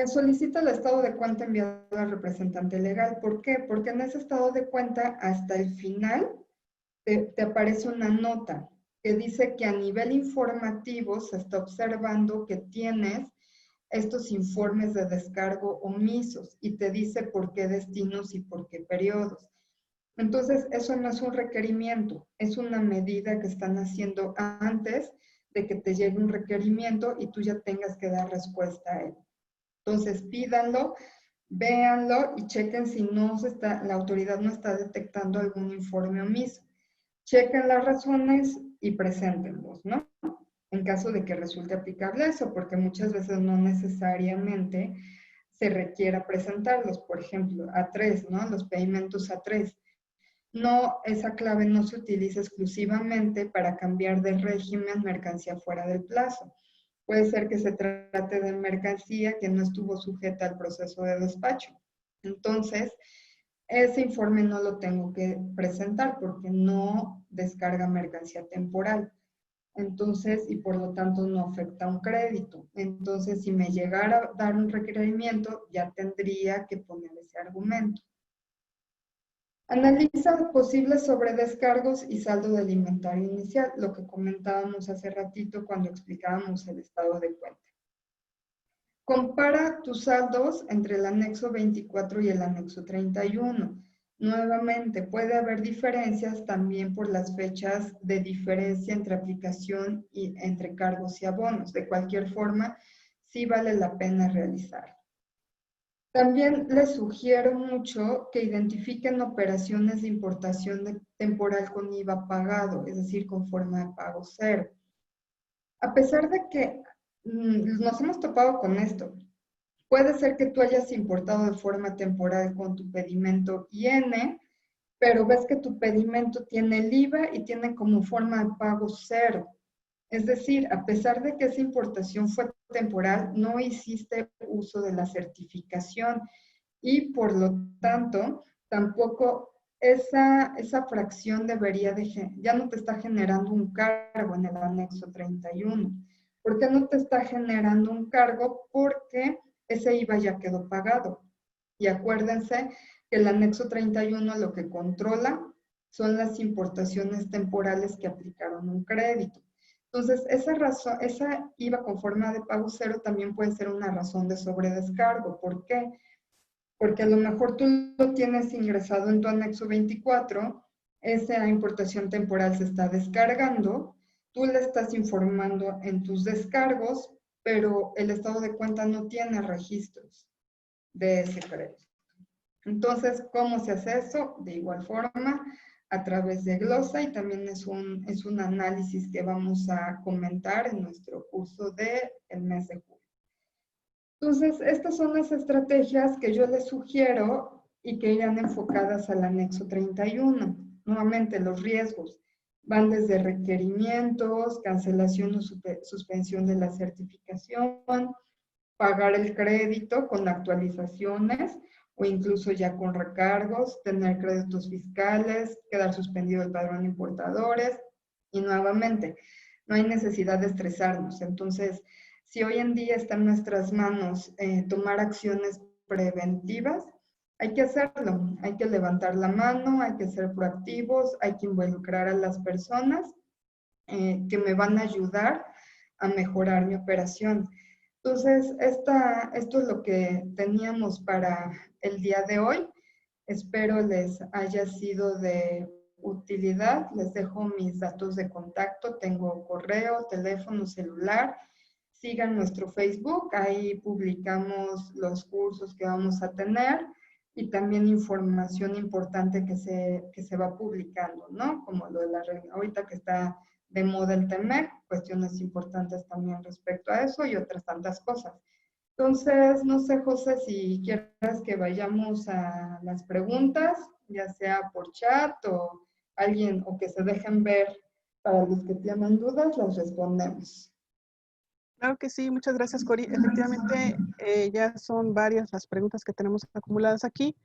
Solicita el estado de cuenta enviado al representante legal. ¿Por qué? Porque en ese estado de cuenta, hasta el final, te aparece una nota que dice que a nivel informativo se está observando que tienes estos informes de descargo omisos y te dice por qué destinos y por qué periodos. Entonces, eso no es un requerimiento, es una medida que están haciendo antes de que te llegue un requerimiento y tú ya tengas que dar respuesta a él. Entonces, pídanlo, véanlo y chequen si la autoridad no está detectando algún informe omiso. Chequen las razones y preséntenlos, ¿no? En caso de que resulte aplicable eso, porque muchas veces no necesariamente se requiera presentarlos. Por ejemplo, A3, ¿no? Los pedimentos A3. No, esa clave no se utiliza exclusivamente para cambiar de régimen mercancía fuera del plazo. Puede ser que se trate de mercancía que no estuvo sujeta al proceso de despacho. Entonces, ese informe no lo tengo que presentar porque no descarga mercancía temporal. Entonces, y por lo tanto no afecta un crédito. Entonces, si me llegara a dar un requerimiento, ya tendría que poner ese argumento. Analiza posibles sobredescargos y saldo del inventario inicial, lo que comentábamos hace ratito cuando explicábamos el estado de cuenta. Compara tus saldos entre el anexo 24 y el anexo 31. Nuevamente, puede haber diferencias también por las fechas de diferencia entre aplicación y entre cargos y abonos. De cualquier forma, sí vale la pena realizar. También les sugiero mucho que identifiquen operaciones de importación temporal con IVA pagado, es decir, con forma de pago cero. A pesar de que nos hemos topado con esto, puede ser que tú hayas importado de forma temporal con tu pedimento IN, pero ves que tu pedimento tiene el IVA y tiene como forma de pago cero. Es decir, a pesar de que esa importación fue temporal, no hiciste uso de la certificación y por lo tanto, tampoco esa fracción debería ya no te está generando un cargo en el anexo 31. ¿Por qué no te está generando un cargo? Porque ese IVA ya quedó pagado. Y acuérdense que el anexo 31 lo que controla son las importaciones temporales que aplicaron un crédito. Entonces, esa IVA con forma de pago cero también puede ser una razón de sobredescargo. ¿Por qué? Porque a lo mejor tú lo tienes ingresado en tu anexo 24, esa importación temporal se está descargando, tú le estás informando en tus descargos, pero el estado de cuenta no tiene registros de ese crédito. Entonces, ¿cómo se hace eso? De igual forma, a través de glosa, y también es un análisis que vamos a comentar en nuestro curso del mes de julio. Entonces, estas son las estrategias que yo les sugiero y que irán enfocadas al anexo 31. Nuevamente, los riesgos van desde requerimientos, cancelación o suspensión de la certificación, pagar el crédito con actualizaciones o incluso ya con recargos, tener créditos fiscales, quedar suspendido el padrón de importadores y nuevamente, no hay necesidad de estresarnos. Entonces, si hoy en día está en nuestras manos tomar acciones preventivas, hay que hacerlo, hay que levantar la mano, hay que ser proactivos, hay que involucrar a las personas que me van a ayudar a mejorar mi operación. Entonces, esto es lo que teníamos para el día de hoy. Espero les haya sido de utilidad. Les dejo mis datos de contacto. Tengo correo, teléfono, celular. Sigan nuestro Facebook. Ahí publicamos los cursos que vamos a tener y también información importante que se va publicando, ¿no? Como lo de la reunión ahorita que está de moda el TEMEC, cuestiones importantes también respecto a eso y otras tantas cosas. Entonces, no sé, José, si quieras que vayamos a las preguntas, ya sea por chat o alguien, o que se dejen ver para los que tienen dudas, las respondemos. Claro que sí, muchas gracias, Cori. Efectivamente, ya son varias las preguntas que tenemos acumuladas aquí.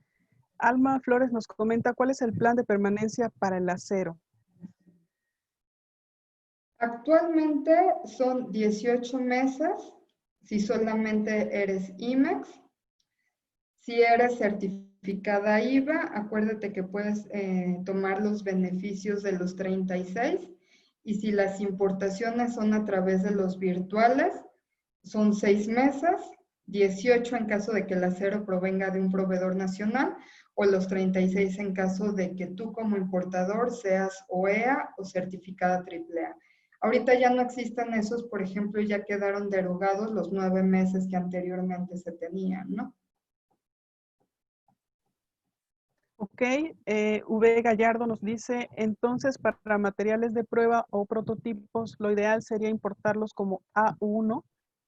Alma Flores nos comenta, ¿cuál es el plan de permanencia para el acero? Actualmente son 18 meses si solamente eres IMEX. Si eres certificada IVA, acuérdate que puedes tomar los beneficios de los 36. Y si las importaciones son a través de los virtuales, son 6 meses, 18 en caso de que el acero provenga de un proveedor nacional o los 36 en caso de que tú como importador seas OEA o certificada AAA. Ahorita ya no existen esos, por ejemplo, ya quedaron derogados los 9 meses que anteriormente se tenían, ¿no? Ok, V. Gallardo nos dice, entonces para materiales de prueba o prototipos, lo ideal sería importarlos como A1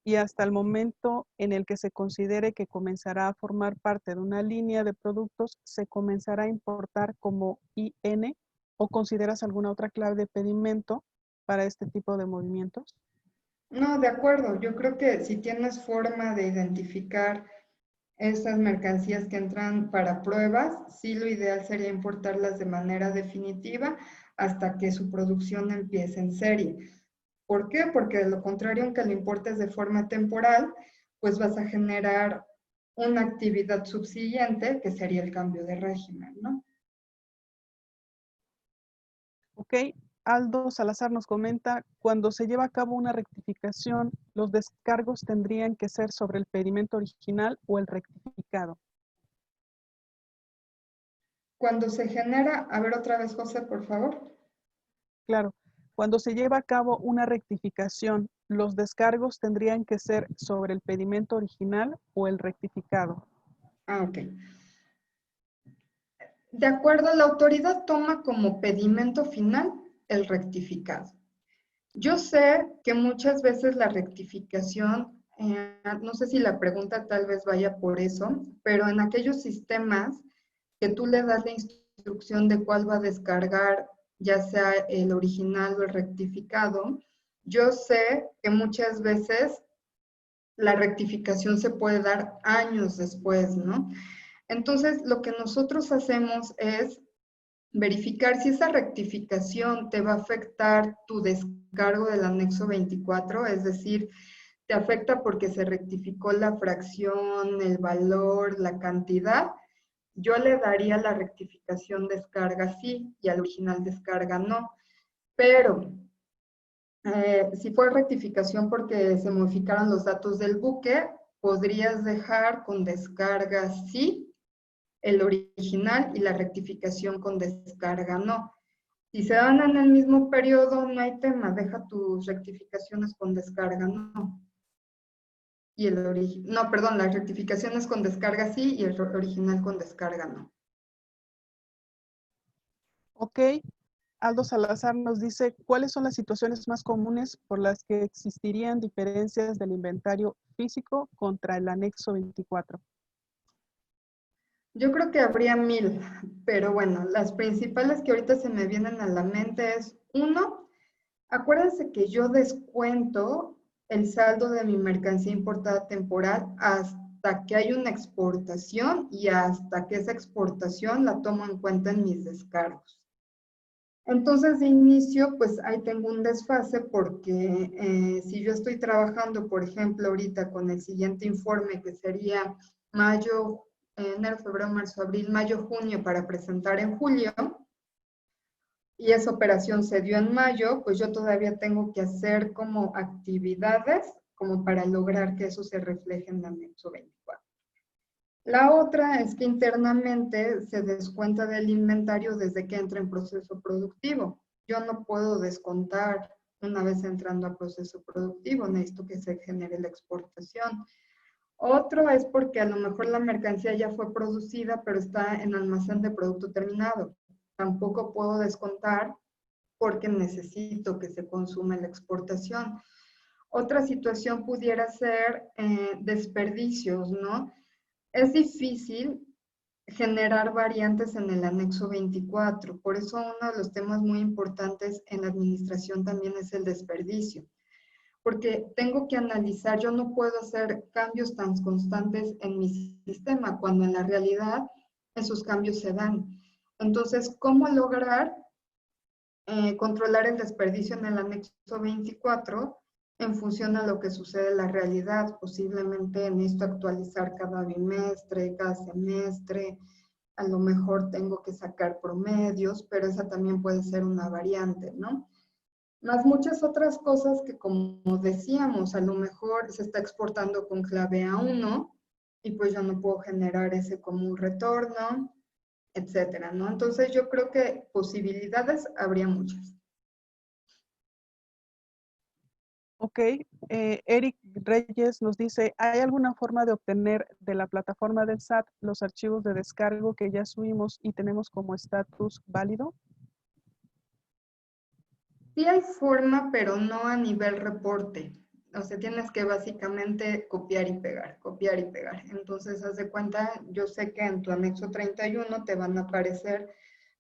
y hasta el momento en el que se considere que comenzará a formar parte de una línea de productos, se comenzará a importar como IN, ¿o consideras alguna otra clave de pedimento para este tipo de movimientos? No, de acuerdo. Yo creo que si tienes forma de identificar esas mercancías que entran para pruebas, sí lo ideal sería importarlas de manera definitiva hasta que su producción empiece en serie. ¿Por qué? Porque de lo contrario, aunque lo importes de forma temporal, pues vas a generar una actividad subsiguiente que sería el cambio de régimen, ¿no? Ok, Aldo Salazar nos comenta, cuando se lleva a cabo una rectificación, ¿los descargos tendrían que ser sobre el pedimento original o el rectificado? Cuando se genera, a ver otra vez, José, por favor. Claro, cuando se lleva a cabo una rectificación, ¿los descargos tendrían que ser sobre el pedimento original o el rectificado? Ah, ok. De acuerdo, la autoridad toma como pedimento final el rectificado. Yo sé que muchas veces la rectificación, no sé si la pregunta tal vez vaya por eso, pero en aquellos sistemas que tú le das la instrucción de cuál va a descargar, ya sea el original o el rectificado, yo sé que muchas veces la rectificación se puede dar años después, ¿no? Entonces, lo que nosotros hacemos es verificar si esa rectificación te va a afectar tu descargo del anexo 24, es decir, te afecta porque se rectificó la fracción, el valor, la cantidad. Yo le daría la rectificación descarga sí y al original descarga no. Pero si fue rectificación porque se modificaron los datos del buque, podrías dejar con descarga sí el original y la rectificación con descarga no. Si se dan en el mismo periodo, no hay tema, deja tus rectificaciones con descarga no. Y el no, perdón, las rectificaciones con descarga sí y el original con descarga no. Ok, Aldo Salazar nos dice, ¿cuáles son las situaciones más comunes por las que existirían diferencias del inventario físico contra el anexo 24? Yo creo que habría 1000, pero bueno, las principales que ahorita se me vienen a la mente es, uno, acuérdense que yo descuento el saldo de mi mercancía importada temporal hasta que hay una exportación y hasta que esa exportación la tomo en cuenta en mis descargos. Entonces, de inicio, pues ahí tengo un desfase porque si yo estoy trabajando, por ejemplo, ahorita con el siguiente informe, que sería mayo, enero, febrero, marzo, abril, mayo, junio, para presentar en julio, y esa operación se dio en mayo, pues yo todavía tengo que hacer como actividades como para lograr que eso se refleje en el anexo 24. La otra es que internamente se descuenta del inventario desde que entra en proceso productivo. Yo no puedo descontar una vez entrando a proceso productivo, necesito que se genere la exportación. Otro es porque a lo mejor la mercancía ya fue producida, pero está en almacén de producto terminado. Tampoco puedo descontar porque necesito que se consuma la exportación. Otra situación pudiera ser desperdicios, ¿no? Es difícil generar variantes en el anexo 24, por eso uno de los temas muy importantes en la administración también es el desperdicio, porque tengo que analizar, yo no puedo hacer cambios tan constantes en mi sistema, cuando en la realidad esos cambios se dan. Entonces, ¿cómo lograr controlar el desperdicio en el anexo 24 en función a lo que sucede en la realidad? Posiblemente necesito actualizar cada bimestre, cada semestre, a lo mejor tengo que sacar promedios, pero esa también puede ser una variante, ¿no? Más muchas otras cosas que, como decíamos, a lo mejor se está exportando con clave A1 y pues yo no puedo generar ese como un retorno, etcétera, ¿no? Entonces yo creo que posibilidades habría muchas. Ok, Eric Reyes nos dice, ¿hay alguna forma de obtener de la plataforma del SAT los archivos de descargo que ya subimos y tenemos como estatus válido? Sí hay forma, pero no a nivel reporte. O sea, tienes que básicamente copiar y pegar, copiar y pegar. Entonces, haz de cuenta, yo sé que en tu anexo 31 te van a aparecer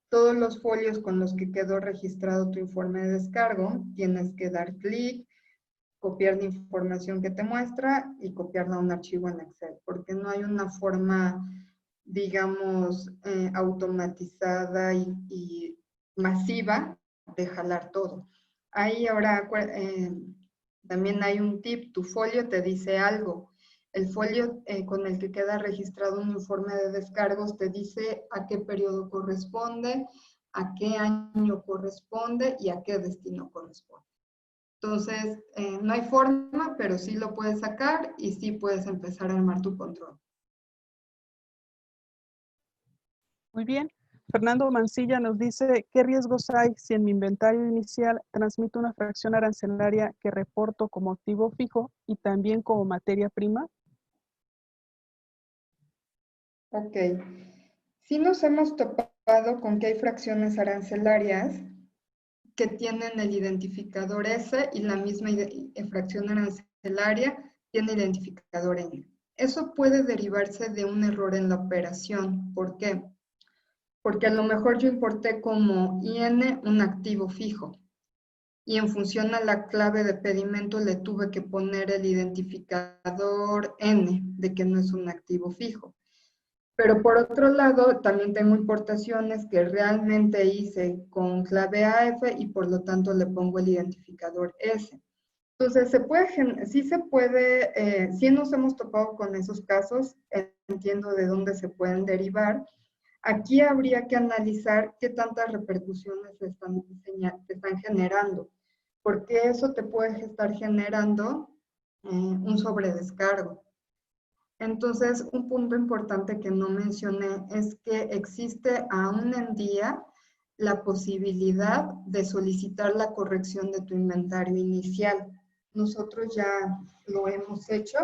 todos los folios con los que quedó registrado tu informe de descargo. Tienes que dar clic, copiar la información que te muestra y copiarla a un archivo en Excel, porque no hay una forma, digamos, automatizada y masiva de jalar todo. Ahí ahora también hay un tip, tu folio te dice algo. El folio con el que queda registrado un informe de descargos te dice a qué periodo corresponde, a qué año corresponde y a qué destino corresponde. Entonces, no hay forma, pero sí lo puedes sacar y sí puedes empezar a armar tu control. Muy bien. Fernando Mancilla nos dice, ¿qué riesgos hay si en mi inventario inicial transmito una fracción arancelaria que reporto como activo fijo y también como materia prima? Ok. Sí nos hemos topado con que hay fracciones arancelarias que tienen el identificador S y la misma fracción arancelaria tiene identificador N. Eso puede derivarse de un error en la operación. ¿Por qué? Porque a lo mejor yo importé como IN un activo fijo y en función a la clave de pedimento le tuve que poner el identificador N de que no es un activo fijo. Pero por otro lado, también tengo importaciones que realmente hice con clave AF y por lo tanto le pongo el identificador S. Entonces, sí nos hemos topado con esos casos, entiendo de dónde se pueden derivar. Aquí habría que analizar qué tantas repercusiones te están generando, porque eso te puede estar generando un sobredescargo. Entonces, un punto importante que no mencioné es que existe aún en día la posibilidad de solicitar la corrección de tu inventario inicial. Nosotros ya lo hemos hecho.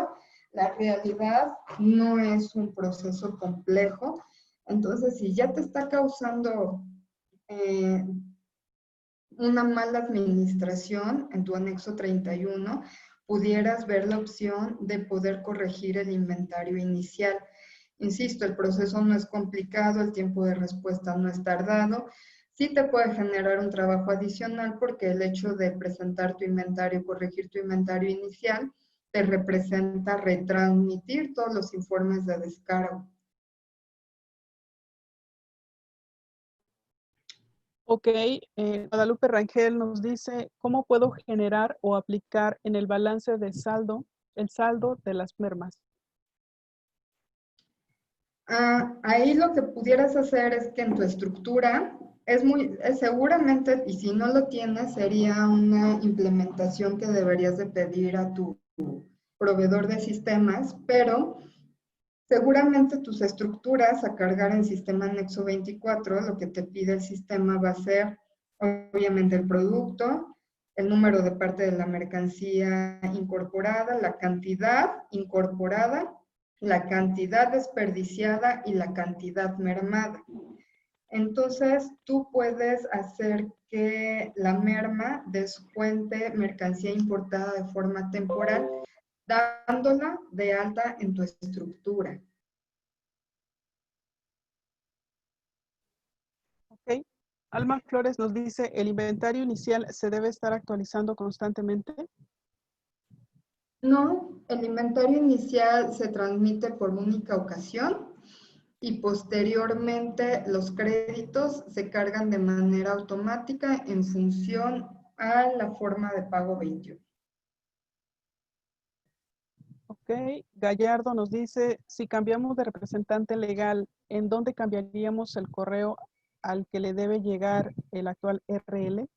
La realidad no es un proceso complejo. Entonces, si ya te está causando una mala administración en tu anexo 31, pudieras ver la opción de poder corregir el inventario inicial. Insisto, el proceso no es complicado, el tiempo de respuesta no es tardado. Sí te puede generar un trabajo adicional porque el hecho de presentar tu inventario, corregir tu inventario inicial, te representa retransmitir todos los informes de descargo. Ok, Guadalupe Rangel nos dice, ¿cómo puedo generar o aplicar en el balance de saldo el saldo de las mermas? Ahí lo que pudieras hacer es que en tu estructura, seguramente, y si no lo tienes, sería una implementación que deberías de pedir a tu proveedor de sistemas, pero seguramente tus estructuras a cargar en sistema anexo 24, lo que te pide el sistema va a ser, obviamente, el producto, el número de parte de la mercancía incorporada, la cantidad incorporada, la cantidad desperdiciada y la cantidad mermada. Entonces, tú puedes hacer que la merma descuente mercancía importada de forma temporal, dándola de alta en tu estructura. Ok. Alma Flores nos dice, ¿el inventario inicial se debe estar actualizando constantemente? No, el inventario inicial se transmite por única ocasión y posteriormente los créditos se cargan de manera automática en función a la forma de pago 21. Ok, Gallardo nos dice, si cambiamos de representante legal, ¿en dónde cambiaríamos el correo al que le debe llegar el actual RL?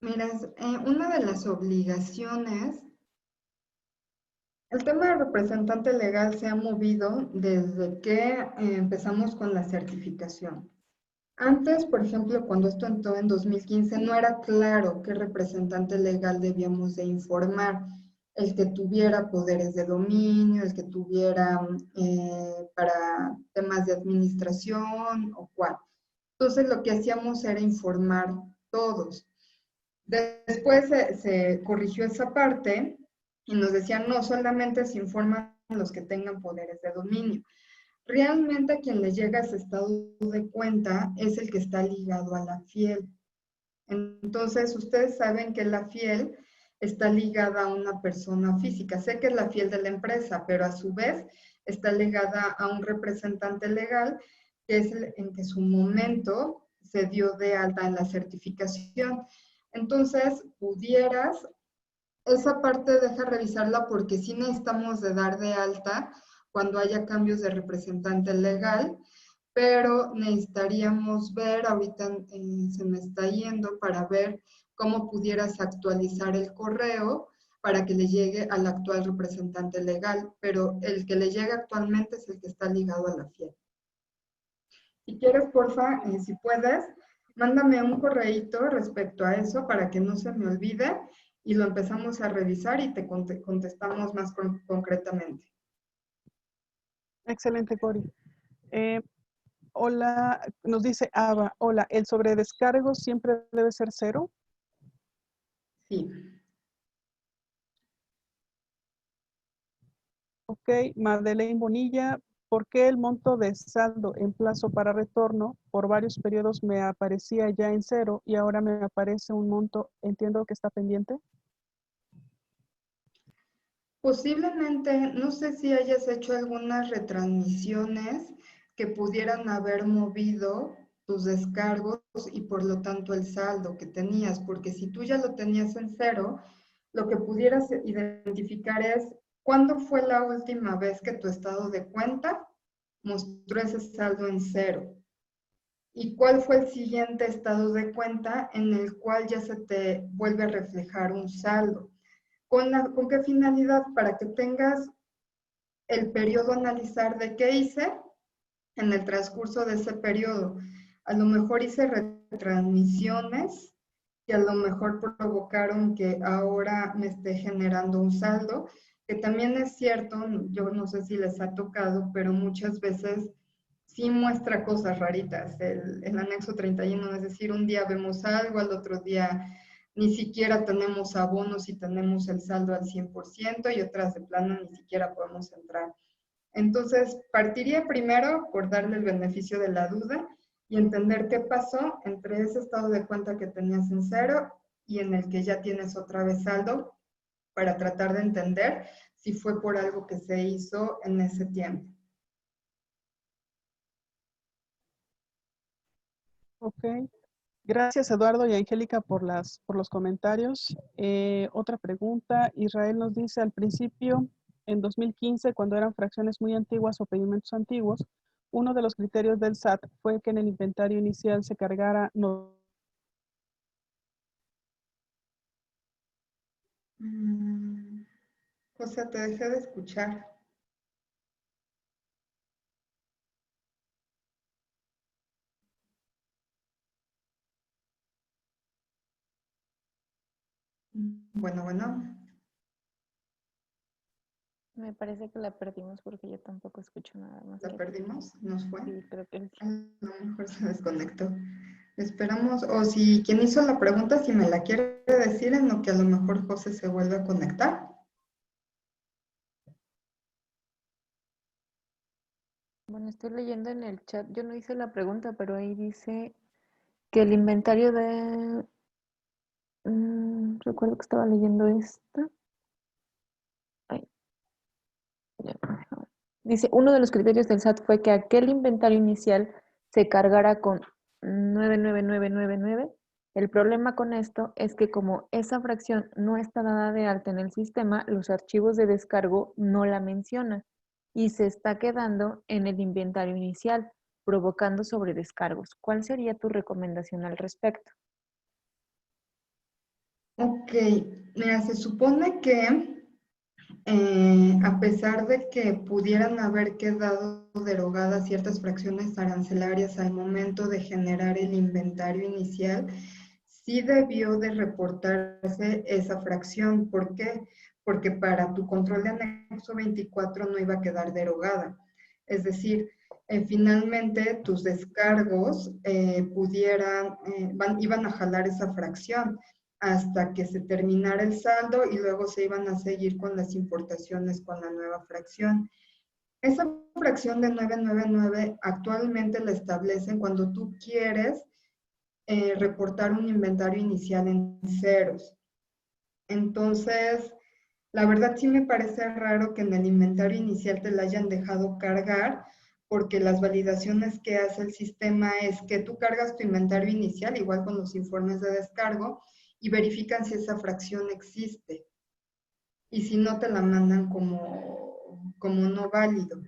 Mira, una de las obligaciones, el tema de representante legal se ha movido desde que empezamos con la certificación. Antes, por ejemplo, cuando esto entró en 2015, no era claro qué representante legal debíamos de informar. El que tuviera poderes de dominio, el que tuviera para temas de administración o cuál. Entonces, lo que hacíamos era informar todos. Después se corrigió esa parte y nos decían, no, solamente se informan los que tengan poderes de dominio. Realmente a quien le llega ese estado de cuenta es el que está ligado a la FIEL. Entonces, ustedes saben que la FIEL está ligada a una persona física. Sé que es la FIEL de la empresa, pero a su vez está ligada a un representante legal, que es el en que su momento se dio de alta en la certificación. Entonces, esa parte deja revisarla porque sí necesitamos de dar de alta cuando haya cambios de representante legal, pero necesitaríamos ver, ahorita se me está yendo para ver cómo pudieras actualizar el correo para que le llegue al actual representante legal, pero el que le llega actualmente es el que está ligado a la FIEL. Si quieres, porfa, si puedes, mándame un correíto respecto a eso para que no se me olvide y lo empezamos a revisar y te contestamos más concretamente. Excelente, Cori. Hola, nos dice Ava, hola, ¿el sobredescargo siempre debe ser 0? Sí. Ok, Madeleine Bonilla, ¿por qué el monto de saldo en plazo para retorno por varios periodos me aparecía ya en 0 y ahora me aparece un monto, entiendo que está pendiente? Posiblemente, no sé si hayas hecho algunas retransmisiones que pudieran haber movido tus descargos y por lo tanto el saldo que tenías, porque si tú ya lo tenías en 0, lo que pudieras identificar es cuándo fue la última vez que tu estado de cuenta mostró ese saldo en 0 y cuál fue el siguiente estado de cuenta en el cual ya se te vuelve a reflejar un saldo. ¿Con qué finalidad? Para que tengas el periodo a analizar de qué hice en el transcurso de ese periodo. A lo mejor hice retransmisiones que a lo mejor provocaron que ahora me esté generando un saldo, que también es cierto, yo no sé si les ha tocado, pero muchas veces sí muestra cosas raritas. El anexo 31, es decir, un día vemos algo, al otro día ni siquiera tenemos abonos y tenemos el saldo al 100% y otras de plano ni siquiera podemos entrar. Entonces, partiría primero por darle el beneficio de la duda y entender qué pasó entre ese estado de cuenta que tenías en 0 y en el que ya tienes otra vez saldo para tratar de entender si fue por algo que se hizo en ese tiempo. Ok. Gracias, Eduardo y Angélica, por los comentarios. Otra pregunta. Israel nos dice, al principio, en 2015, cuando eran fracciones muy antiguas o pedimentos antiguos, uno de los criterios del SAT fue que en el inventario inicial se cargara... José, te dejé de escuchar. Bueno. Me parece que la perdimos porque yo tampoco escucho nada más. ¿La perdimos? ¿Nos fue? Sí, creo que sí. A lo mejor se desconectó. Esperamos, o si quien hizo la pregunta, si me la quiere decir en lo que a lo mejor José se vuelve a conectar. Bueno, estoy leyendo en el chat, yo no hice la pregunta, pero ahí dice que el inventario de... recuerdo que estaba leyendo esta. Ay, ya no me dejaba. Dice, uno de los criterios del SAT fue que aquel inventario inicial se cargara con 99999. El problema con esto es que como esa fracción no está dada de alta en el sistema, los archivos de descargo no la mencionan y se está quedando en el inventario inicial, provocando sobredescargos. ¿Cuál sería tu recomendación al respecto? Ok, mira, se supone que a pesar de que pudieran haber quedado derogadas ciertas fracciones arancelarias al momento de generar el inventario inicial, sí debió de reportarse esa fracción. ¿Por qué? Porque para tu control de anexo 24 no iba a quedar derogada. Es decir, finalmente tus descargos iban a jalar esa fracción hasta que se terminara el saldo y luego se iban a seguir con las importaciones con la nueva fracción. Esa fracción de 999 actualmente la establecen cuando tú quieres reportar un inventario inicial en ceros. Entonces, la verdad sí me parece raro que en el inventario inicial te la hayan dejado cargar, porque las validaciones que hace el sistema es que tú cargas tu inventario inicial, igual con los informes de descargo, y verifican si esa fracción existe. Y si no, te la mandan como no válido.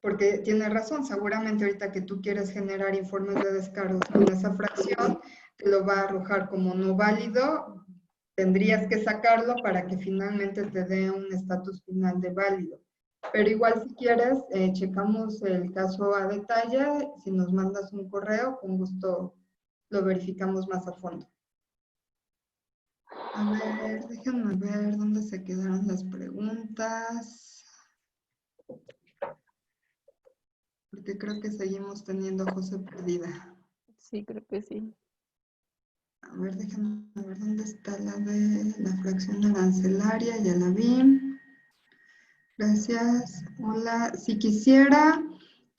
Porque tiene razón, seguramente ahorita que tú quieres generar informes de descargo con esa fracción, te lo va a arrojar como no válido, tendrías que sacarlo para que finalmente te dé un estatus final de válido. Pero igual si quieres, checamos el caso a detalle. Si nos mandas un correo, con gusto lo verificamos más a fondo. A ver, déjenme ver dónde se quedaron las preguntas. Porque creo que seguimos teniendo a José perdida. Sí, creo que sí. A ver, déjenme ver dónde está la de la fracción arancelaria. Ya la vi. Gracias. Hola. Si quisiera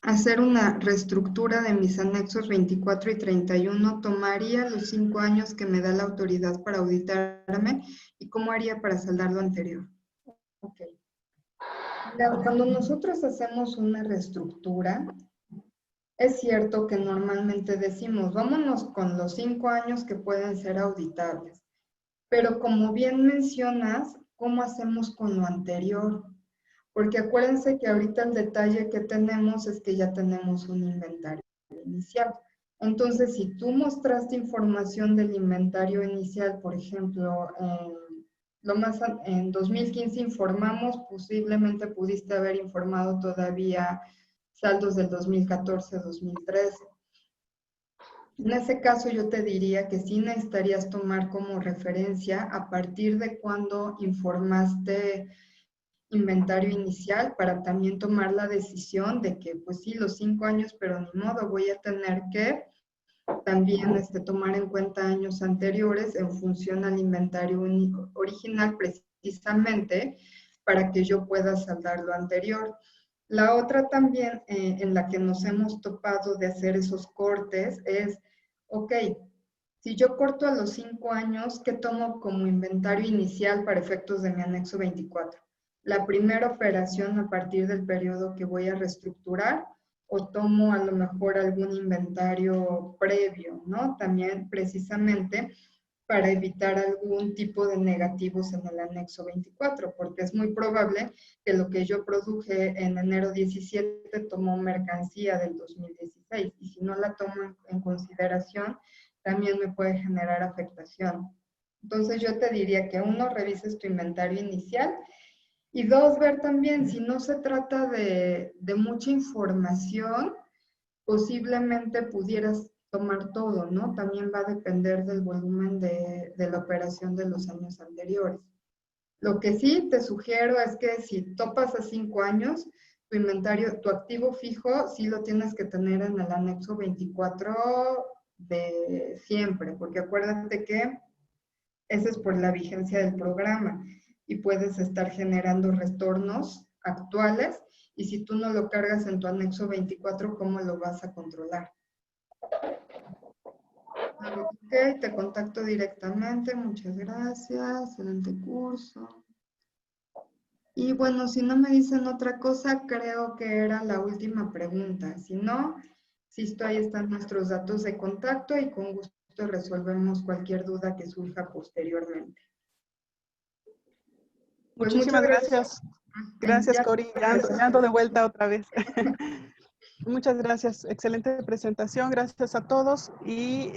hacer una reestructura de mis anexos 24 y 31, ¿tomaría los 5 años que me da la autoridad para auditarme? ¿Y cómo haría para saldar lo anterior? Ok. Cuando nosotros hacemos una reestructura, es cierto que normalmente decimos, vámonos con los 5 años que pueden ser auditables. Pero como bien mencionas, ¿cómo hacemos con lo anterior? Porque acuérdense que ahorita el detalle que tenemos es que ya tenemos un inventario inicial. Entonces, si tú mostraste información del inventario inicial, por ejemplo, en 2015 informamos, posiblemente pudiste haber informado todavía saldos del 2014-2013. En ese caso yo te diría que sí necesitarías tomar como referencia a partir de cuando informaste inventario inicial para también tomar la decisión de que pues sí, los 5 años, pero ni modo, voy a tener que también tomar en cuenta años anteriores en función al inventario original precisamente para que yo pueda saldar lo anterior. La otra también en la que nos hemos topado de hacer esos cortes es, ok, si yo corto a los 5 años, ¿qué tomo como inventario inicial para efectos de mi anexo 24? La primera operación a partir del periodo que voy a reestructurar o tomo a lo mejor algún inventario previo, ¿no? También precisamente para evitar algún tipo de negativos en el anexo 24, porque es muy probable que lo que yo produje en enero 17 tomó mercancía del 2016 y si no la tomo en consideración, también me puede generar afectación. Entonces yo te diría que uno, revises tu inventario inicial y dos, ver también si no se trata de mucha información, posiblemente pudieras tomar todo, ¿no? También va a depender del volumen de la operación de los años anteriores. Lo que sí te sugiero es que si topas a 5 años, tu inventario, tu activo fijo, sí lo tienes que tener en el anexo 24 de siempre, porque acuérdate que ese es por la vigencia del programa y puedes estar generando retornos actuales y si tú no lo cargas en tu anexo 24, ¿cómo lo vas a controlar? Ok, te contacto directamente, muchas gracias, excelente curso. Y bueno, si no me dicen otra cosa, creo que era la última pregunta. Si no, ahí están nuestros datos de contacto y con gusto resolvemos cualquier duda que surja posteriormente. Pues Muchísimas gracias. Gracias, Cori. Ya ando de vuelta otra vez. Muchas gracias. Excelente presentación. Gracias a todos. Y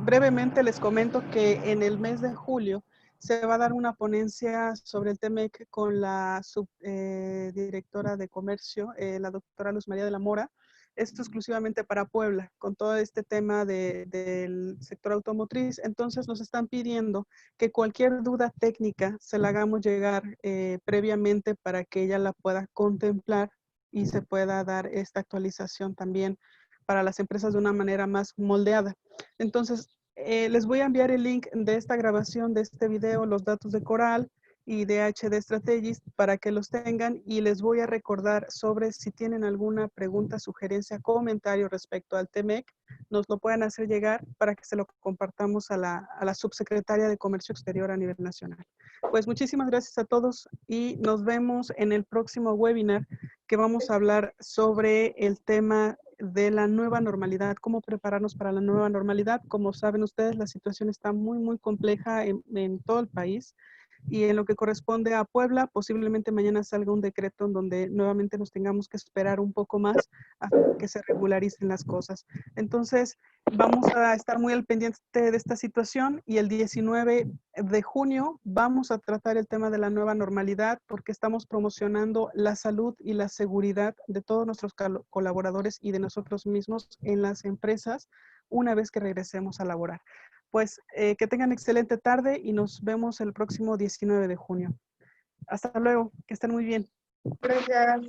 brevemente les comento que en el mes de julio se va a dar una ponencia sobre el TEMEC con la subdirectora de comercio, la doctora Luz María de la Mora. Esto exclusivamente para Puebla, con todo este tema del sector automotriz. Entonces nos están pidiendo que cualquier duda técnica se la hagamos llegar previamente para que ella la pueda contemplar y se pueda dar esta actualización también para las empresas de una manera más moldeada. Entonces, les voy a enviar el link de esta grabación, de este video, los datos de Coral y de HD Strategies para que los tengan y les voy a recordar sobre si tienen alguna pregunta, sugerencia, comentario respecto al TEMEC, nos lo puedan hacer llegar para que se lo compartamos a la subsecretaria de Comercio Exterior a nivel nacional. Pues muchísimas gracias a todos y nos vemos en el próximo webinar que vamos a hablar sobre el tema de la nueva normalidad, cómo prepararnos para la nueva normalidad. Como saben ustedes, la situación está muy, muy compleja en todo el país. Y en lo que corresponde a Puebla, posiblemente mañana salga un decreto en donde nuevamente nos tengamos que esperar un poco más hasta que se regularicen las cosas. Entonces, vamos a estar muy al pendiente de esta situación y el 19 de junio vamos a tratar el tema de la nueva normalidad porque estamos promocionando la salud y la seguridad de todos nuestros colaboradores y de nosotros mismos en las empresas una vez que regresemos a laborar. Pues que tengan excelente tarde y nos vemos el próximo 19 de junio. Hasta luego, que estén muy bien. Gracias.